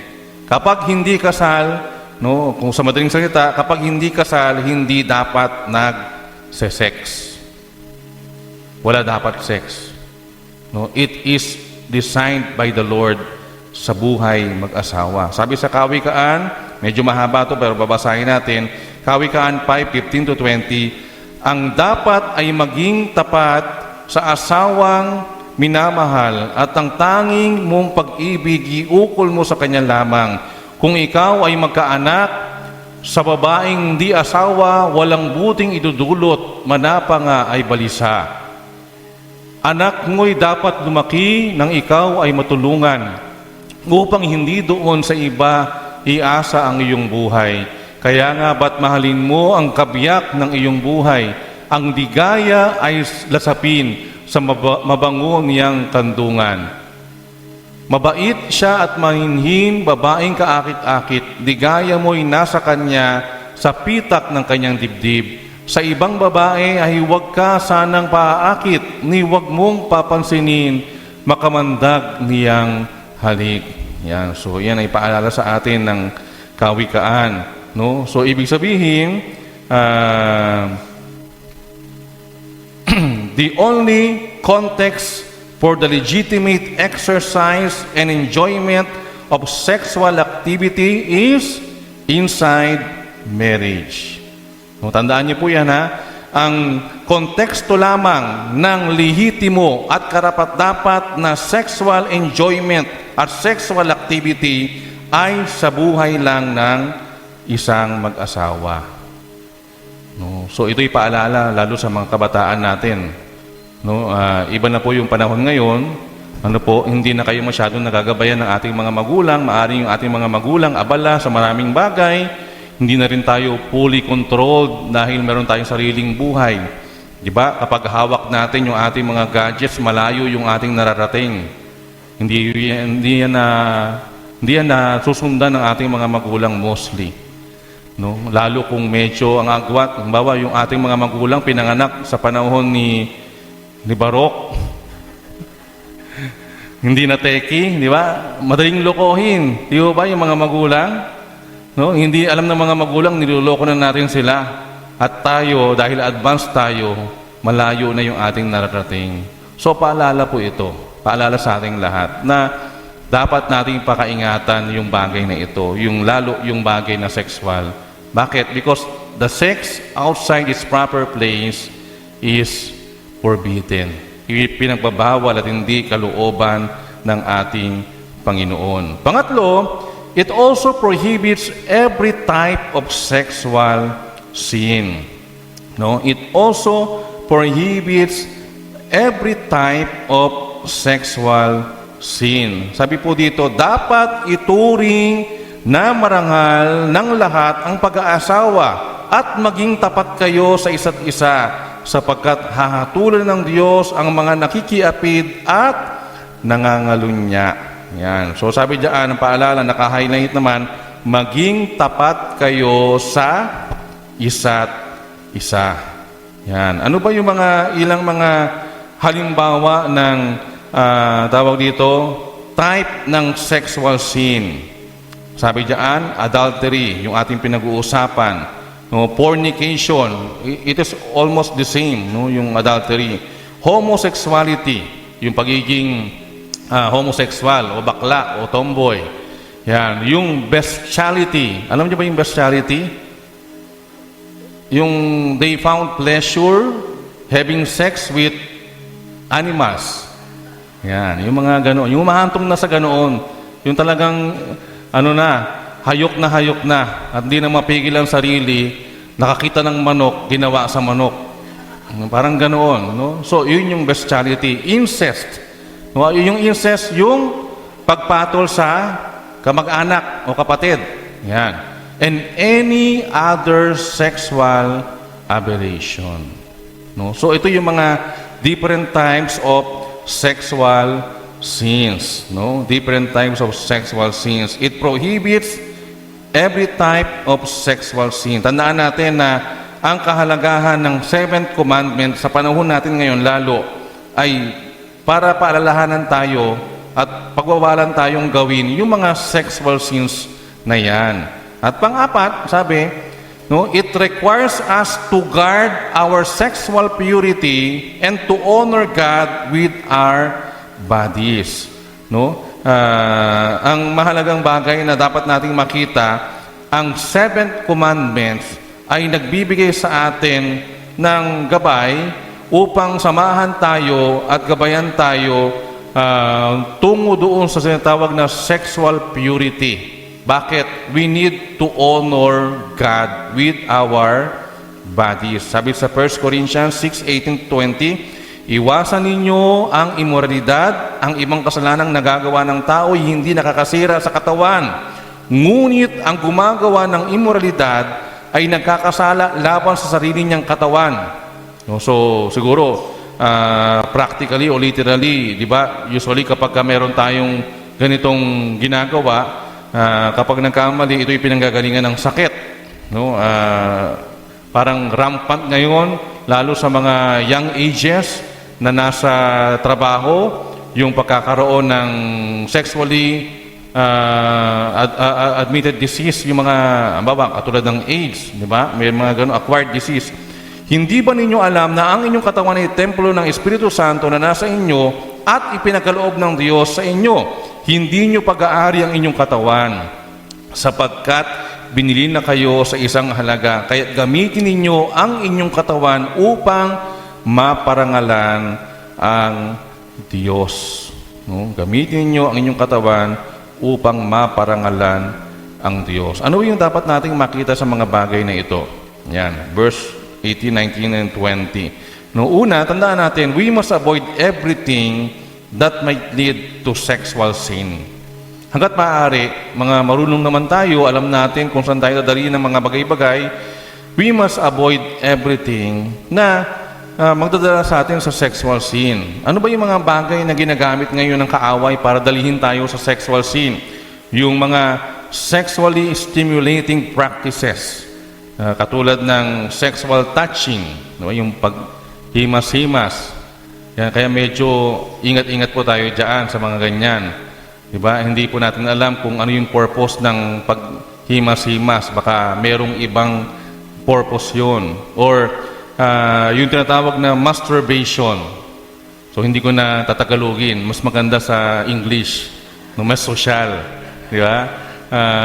Kapag hindi kasal, no, kung sa madaling salita, kapag hindi kasal, hindi dapat nag-sex. Wala dapat sex. No, it is designed by the Lord sa buhay mag-asawa. Sabi sa Kawikaan, medyo mahaba to pero babasahin natin, Kawikaan 5:15-20, ang dapat ay maging tapat sa asawang minamahal at ang tanging mong pag-ibig iukol mo sa kanya lamang. Kung ikaw ay magkaanak sa babaeng di asawa, walang buting idudulot, manapa nga ay balisa. Anak mo'y dapat lumaki nang ikaw ay matulungan upang hindi doon sa iba iasa ang iyong buhay. Kaya nga ba't mahalin mo ang kabiyak ng iyong buhay? Ang digaya ay lasapin sa mabango niyang kandungan. Mabait siya at mahinhin, babaeng kaakit-akit. Digaya mo'y nasa kanya sa pitak ng kanyang dibdib. Sa ibang babae ay huwag ka sanang paaakit, ni huwag mong papansinin, makamandag niyang halik. Yan. So, yan ay paalala sa atin ng Kawikaan. No? So, ibig sabihin, the only context for the legitimate exercise and enjoyment of sexual activity is inside marriage. No, tandaan niyo po yan, ha? Ang konteksto lamang ng lehitimo at karapat-dapat na sexual enjoyment at sexual activity ay sa buhay lang ng isang mag-asawa. No? So ito'y paalala lalo sa mga kabataan natin. No? Iba na po yung panahon ngayon. Ano po, hindi na kayo masyadong nagagabayan ng ating mga magulang. Maaring yung ating mga magulang abala sa maraming bagay. Hindi na rin tayo fully controlled dahil meron tayong sariling buhay. Diba? Kapag hawak natin yung ating mga gadgets, malayo yung ating nararating. Hindi yan na susundan ng ating mga magulang mostly. No? Lalo kung medyo ang agwat, halimbawa yung ating mga magulang pinanganak sa panahon ni Barok. Hindi na teki, di ba? Madaling lokohin. Di ba yung mga magulang? No? Hindi alam ng mga magulang, niloloko na natin sila. At tayo, dahil advanced tayo, malayo na yung ating nararating. So paalala po ito. Paalala sa ating lahat na dapat nating pakaingatan yung bagay na ito, yung lalo yung bagay na sexual. Bakit? Because the sex outside its proper place is forbidden. Pinagbabawal at hindi kalooban ng ating Panginoon. Pangatlo, it also prohibits every type of sexual sin. No? It also prohibits every type of sexual sin. Sabi po dito, dapat ituring na marangal ng lahat ang pag-aasawa at maging tapat kayo sa isa't isa sapagkat hahatulan ng Diyos ang mga nakikiapid at nangangalunya. Yan. So sabi diyan, ang paalala, naka-highlight naman, maging tapat kayo sa isa't isa. Yan. Ano ba yung ilang mga halimbawa ng tawag dito, type ng sexual sin? Sabi diyan, adultery, yung ating pinag-uusapan. No, fornication, it is almost the same, no, yung adultery. Homosexuality, yung pagiging homosexual o bakla o tomboy. Yan, yung bestiality. Alam niyo ba yung bestiality? Yung they found pleasure having sex with animals. Yan, yung mga ganoon. Yung mahantong na sa ganoon. Yung talagang hayok na at hindi na mapigil ang sarili, nakakita ng manok, ginawa sa manok. Parang ganoon, no? So, yun yung bestiality. Incest. No? Yung incest, yung pagpatol sa kamag-anak o kapatid. Yan. And any other sexual aberration. No? So ito yung mga different types of sexual sins. No? Different types of sexual sins. It prohibits every type of sexual sin. Tandaan natin na ang kahalagahan ng seventh commandment sa panahon natin ngayon lalo ay para paalalahanan tayo at pagbawalan tayong gawin yung mga sexual sins na yan. At pang-apat, sabi, no, it requires us to guard our sexual purity and to honor God with our bodies. No? Ang mahalagang bagay na dapat nating makita, ang seventh commandments ay nagbibigay sa atin ng gabay upang samahan tayo at gabayan tayo tungo doon sa sinatawag na sexual purity. Bakit? We need to honor God with our bodies. Sabi sa 1 Corinthians 6:18-20, iwasan ninyo ang immoralidad, ang ibang kasalanang nagagawa ng tao hindi nakakasira sa katawan. Ngunit ang gumagawa ng immoralidad ay nagkakasala laban sa sarili niyang katawan. No, so siguro practically o literally, di ba? Usually kapag meron tayong ganitong ginagawa, kapag nagkamali, ito'y pinanggagalingan ng sakit. No? Parang rampant ngayon, lalo sa mga young ages na nasa trabaho, yung pagkakaroon ng sexually admitted disease, yung mga katulad ng AIDS, di ba? May mga ganun, acquired disease. Hindi ba ninyo alam na ang inyong katawan ay templo ng Espiritu Santo na nasa inyo at ipinagkaloob ng Diyos sa inyo? Hindi nyo pag-aari ang inyong katawan sapagkat binili na kayo sa isang halaga. Kaya gamitin ninyo ang inyong katawan upang maparangalan ang Diyos. No? Gamitin ninyo ang inyong katawan upang maparangalan ang Diyos. Ano yung dapat nating makita sa mga bagay na ito? Yan, verse 18, 19, and 20. No, una, tandaan natin, we must avoid everything that might lead to sexual sin. Hanggat maaari, mga marunong naman tayo, alam natin kung saan tayo dadalhin ng mga bagay-bagay, we must avoid everything na magdadala sa atin sa sexual sin. Ano ba yung mga bagay na ginagamit ngayon ng kaaway para dalhin tayo sa sexual sin? Yung mga sexually stimulating practices. Katulad ng sexual touching, no? Yung paghimas-himas. Yan, kaya medyo ingat-ingat po tayo dyan sa mga ganyan. Diba? Hindi po natin alam kung ano yung purpose ng paghimas-himas. Baka merong ibang purpose yun. Or yung tinatawag na masturbation. So hindi ko na tatagalogin. Mas maganda sa English. No, mas social. Diba?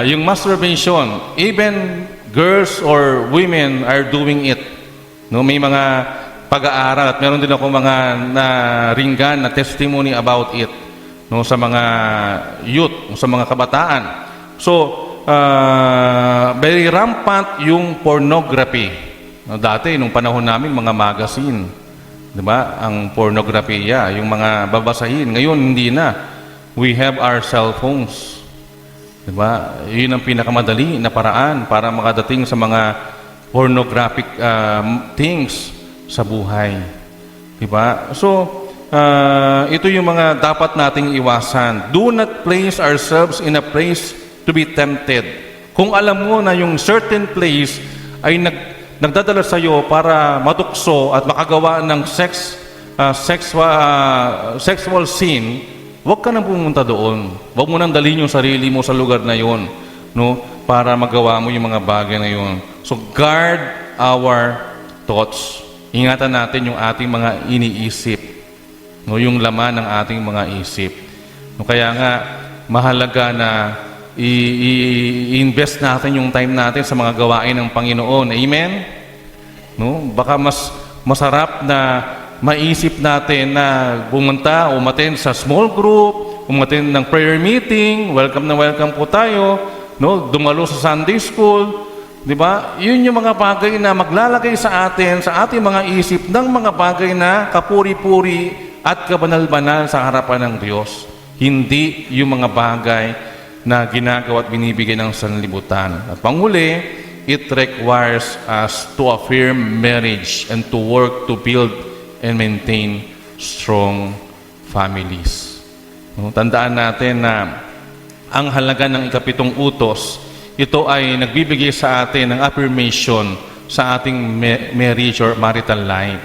Yung masturbation, even girls or women are doing it. No, may mga pag-aaral at meron din ako mga naringgan na testimony about it, no, sa mga youth, sa mga kabataan. So, very rampant yung pornography. No, dati, nung panahon namin, mga magazine, di ba? Ang pornography, yung mga babasahin. Ngayon, hindi na. We have our cell phones. Di ba? Yun ang pinakamadali na paraan para makadating sa mga pornographic things sa buhay. Diba? So, ito yung mga dapat nating iwasan. Do not place ourselves in a place to be tempted. Kung alam mo na yung certain place ay nagdadala sa iyo para matukso at makagawa ng sexual sin, huwag ka nang pumunta doon. Huwag mo nang dalhin yung sarili mo sa lugar na yon, no? Para magawa mo yung mga bagay na yon. So, guard our thoughts. Ingatan natin yung ating mga iniisip, no, yung laman ng ating mga isip. No, kaya nga, mahalaga na i-invest natin yung time natin sa mga gawain ng Panginoon. Amen? No? Baka mas masarap na maisip natin na pumunta o umattend sa small group, umattend ng prayer meeting, welcome na welcome po tayo, no? Dumalo sa Sunday school. Di ba? Yun yung mga bagay na maglalagay sa atin, sa ating mga isip ng mga bagay na kapuri-puri at kabanal-banal sa harapan ng Diyos. Hindi yung mga bagay na ginagawa at binibigay ng sanlibutan. At panghuli, it requires us to affirm marriage and to work to build and maintain strong families. Tandaan natin na ang halaga ng ikapitong utos, ito ay nagbibigay sa atin ng affirmation sa ating marriage or marital life.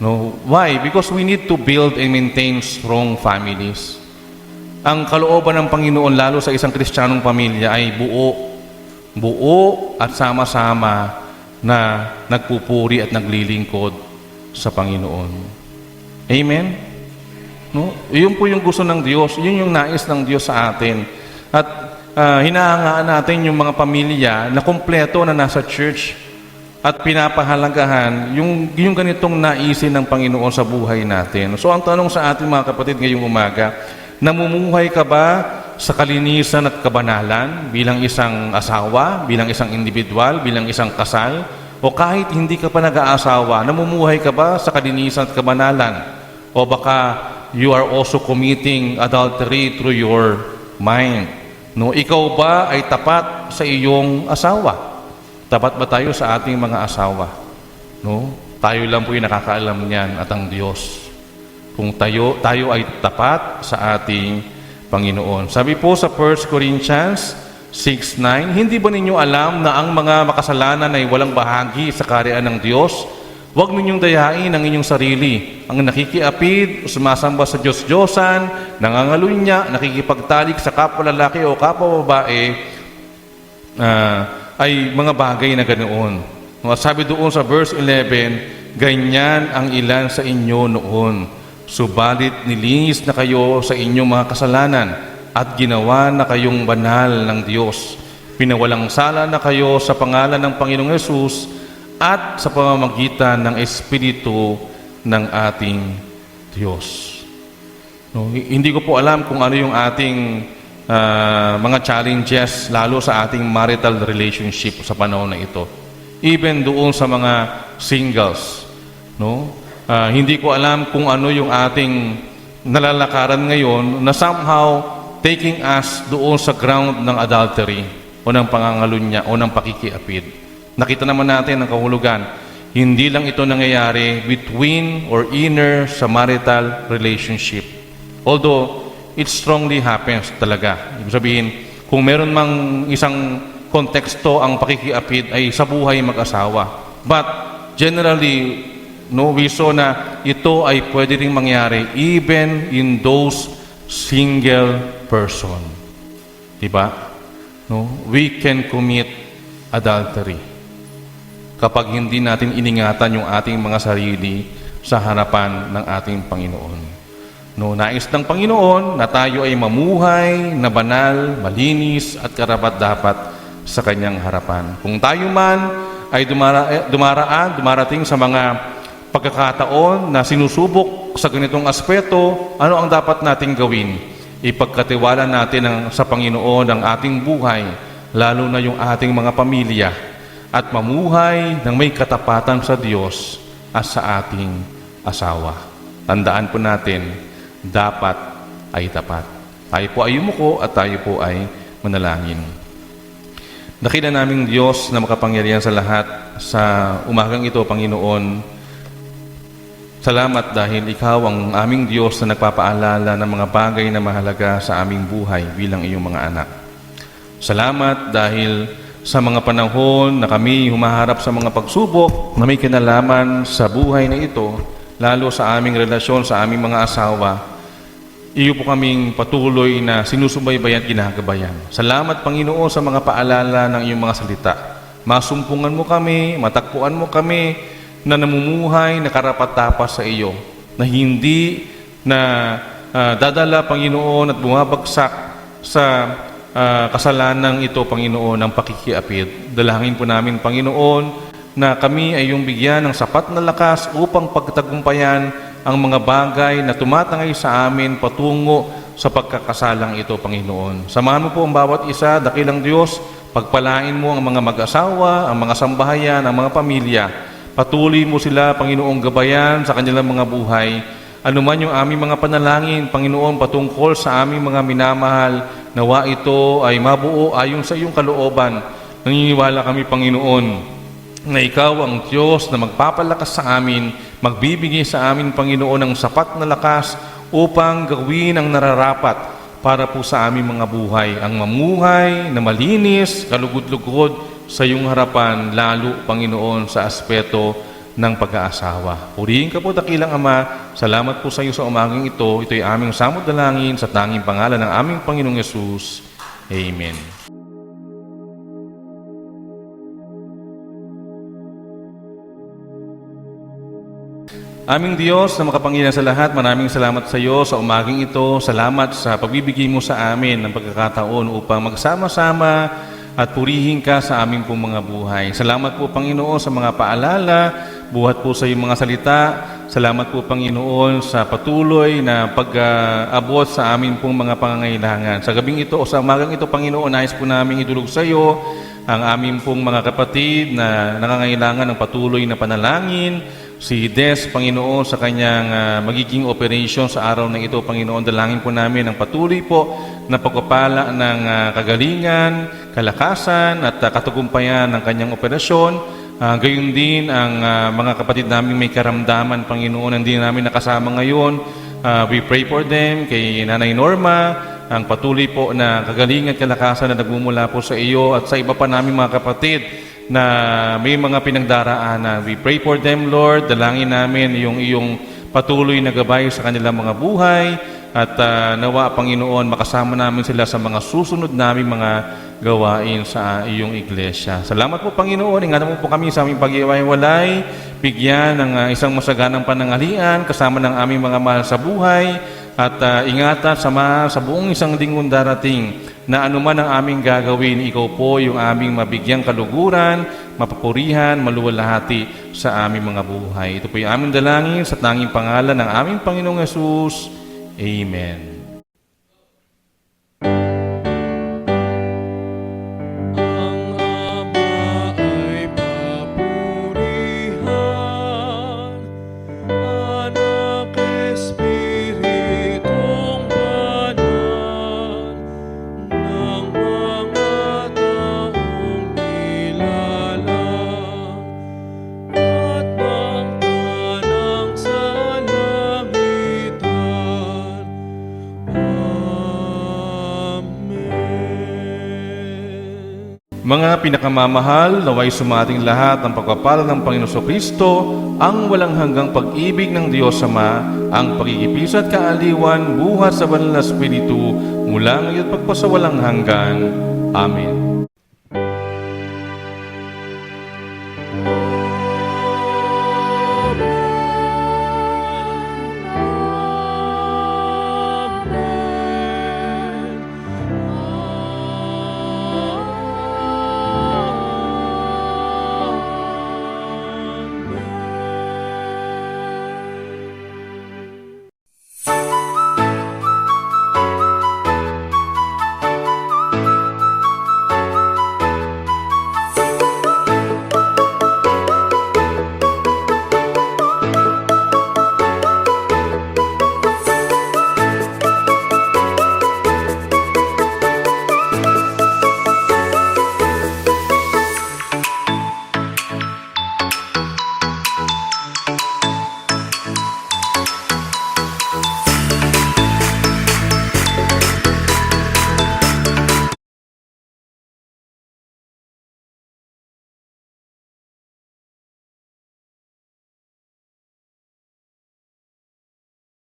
No? Why? Because we need to build and maintain strong families. Ang kalooban ng Panginoon, lalo sa isang Kristiyanong pamilya, ay buo at sama-sama na nagpupuri at naglilingkod sa Panginoon. Amen? No? Iyon po yung gusto ng Diyos. Yun yung nais ng Diyos sa atin. At hinahangaan natin yung mga pamilya na kumpleto na nasa church at pinapahalagahan yung ganitong naisin ng Panginoon sa buhay natin. So ang tanong sa ating mga kapatid ngayong umaga, namumuhay ka ba sa kalinisan at kabanalan bilang isang asawa, bilang isang individual, bilang isang kasal? O kahit hindi ka pa nag-aasawa, namumuhay ka ba sa kalinisan at kabanalan? O baka you are also committing adultery through your mind? No, ikaw ba ay tapat sa iyong asawa? Tapat ba tayo sa ating mga asawa? No? Tayo lang po yung nakakaalam niyan at ang Diyos. Kung tayo ay tapat sa ating Panginoon. Sabi po sa 1 Corinthians 6:9, hindi ba ninyo alam na ang mga makasalanan ay walang bahagi sa kaharian ng Diyos? Huwag ninyong dayain ang inyong sarili. Ang nakikiapid, sumasamba sa Diyos-Diyosan, nangangalunya, nakikipagtalik sa kapwa lalaki o kapwa babae, ay mga bagay na ganoon. Sabi doon sa verse 11, ganyan ang ilan sa inyo noon. Subalit nilinis na kayo sa inyong mga kasalanan at ginawa na kayong banal ng Diyos. Pinawalang sala na kayo sa pangalan ng Panginoong Hesus at sa pamamagitan ng Espiritu ng ating Diyos. No, hindi ko po alam kung ano yung ating mga challenges lalo sa ating marital relationship sa panahon na ito. Even doon sa mga singles, no? Hindi ko alam kung ano yung ating nalalakaran ngayon na somehow taking us doon sa ground ng adultery o ng pangangalunya o ng pakikiapid. Nakita naman natin ang kahulugan. Hindi lang ito nangyayari between or inner sa marital relationship. Although, it strongly happens talaga. Ibig sabihin, kung meron mang isang konteksto ang pakikiapid ay sa buhay mag-asawa. But, generally, no, we saw na ito ay pwede ring mangyari even in those single person. Diba? No? We can commit adultery kapag hindi natin iningatan yung ating mga sarili sa harapan ng ating Panginoon. No, nais ng Panginoon na tayo ay mamuhay na banal, malinis at karapat-dapat sa Kanyang harapan. Kung tayo man ay dumarating sa mga pagkakataon na sinusubok sa ganitong aspeto, ano ang dapat nating gawin? Ipagkatiwala natin sa Panginoon ang ating buhay, lalo na yung ating mga pamilya, at mamuhay ng may katapatan sa Diyos at sa ating asawa. Tandaan po natin, dapat ay tapat. Tayo po ay yumuko at tayo po ay manalangin. Dakila naming Diyos na makapangyarihan sa lahat, sa umagang ito, Panginoon, salamat dahil Ikaw ang aming Diyos na nagpapaalala ng mga bagay na mahalaga sa aming buhay bilang iyong mga anak. Salamat dahil sa mga panahon na kami humaharap sa mga pagsubok na may kinalaman sa buhay na ito, lalo sa aming relasyon sa aming mga asawa, iyo po kaming patuloy na sinusubaybay at ginagabayan. Salamat, Panginoon, sa mga paalala ng iyong mga salita. Masumpungan mo kami, matakpuan mo kami, na namumuhay na karapat-dapat sa iyo, na hindi na dadala, Panginoon, at bumabagsak sa kasalanang ito, Panginoon, ng pakikiapid. Dalangin po namin, Panginoon, na kami ay iyong bigyan ng sapat na lakas upang pagtagumpayan ang mga bagay na tumatangay sa amin patungo sa pagkakasalang ito, Panginoon. Samahan mo po ang bawat isa, dakilang Diyos, pagpalain mo ang mga mag-asawa, ang mga sambahayan, ang mga pamilya. Patuloy mo sila, Panginoong, gabayan sa kanilang mga buhay. Ano man yung aming mga panalangin, Panginoon, patungkol sa aming mga minamahal Nawa ito ay mabuo ayon sa iyong kalooban. Naniniwala kami, Panginoon, na Ikaw ang Diyos na magpapalakas sa amin, magbibigay sa amin, Panginoon, ng sapat na lakas upang gawin ang nararapat para po sa aming mga buhay. Ang mamuhay na malinis, kalugod-lugod sa iyong harapan, lalo, Panginoon, sa aspeto ng pag-aasawa. Purihin ka po, dakilang Ama. Salamat po sa iyo sa umagang ito. Ito'y aming samot dalangin sa tanging pangalan ng aming Panginoong Yesus. Amen. Aming Diyos na makapangyarihan sa lahat, maraming salamat sa iyo sa umagang ito. Salamat sa pagbibigay mo sa amin ng pagkakataon upang magsama-sama at purihin ka sa aming pong mga buhay. Salamat po, Panginoon, sa mga paalala, buhat po sa iyong mga salita. Salamat po, Panginoon, sa patuloy na pag-abot sa amin pong mga pangangailangan. Sa gabing ito o sa umagang ito, Panginoon, nais po namin idulog sa iyo ang aming pong mga kapatid na nangangailangan ng patuloy na panalangin. Si Des, Panginoon, sa kanyang magiging operation sa araw na ito, Panginoon, dalangin po namin ang patuloy po na pagpapala ng kagalingan, kalakasan at katagumpayan ng kanyang operasyon. Gayon din ang mga kapatid namin may karamdaman, Panginoon, hindi namin nakasama ngayon. We pray for them, kay Nanay Norma, ang patuloy po na kagalingan at kalakasan na nagmumula po sa iyo at sa iba pa namin mga kapatid na may mga pinagdaraanan. We pray for them, Lord. Dalangin namin yung iyong patuloy na gabay sa kanilang mga buhay at nawa, Panginoon, makasama namin sila sa mga susunod namin mga gawain sa iyong iglesia. Salamat po, Panginoon. Ingatan mo po kami sa aming pag-iwalay, bigyan ng isang masaganang pananghalian kasama ng aming mga mahal sa buhay at ingatan sa buong isang linggong darating na anuman ang aming gagawin, ikaw po yung aming mabigyang kaluguran, mapapurihan, maluwalhati sa aming mga buhay. Ito po yung aming dalangin sa tanging pangalan ng aming Panginoong Yesus. Amen. Mga pinakamamahal, naway sumating lahat ng pagpapala ng Panginoon Kristo, ang walang hanggang pag-ibig ng Diyos Ama, ang pagkikipis at kaaliwan, buhat sa banal na Espiritu, mula ngayon pagpasawalang hanggan. Amen.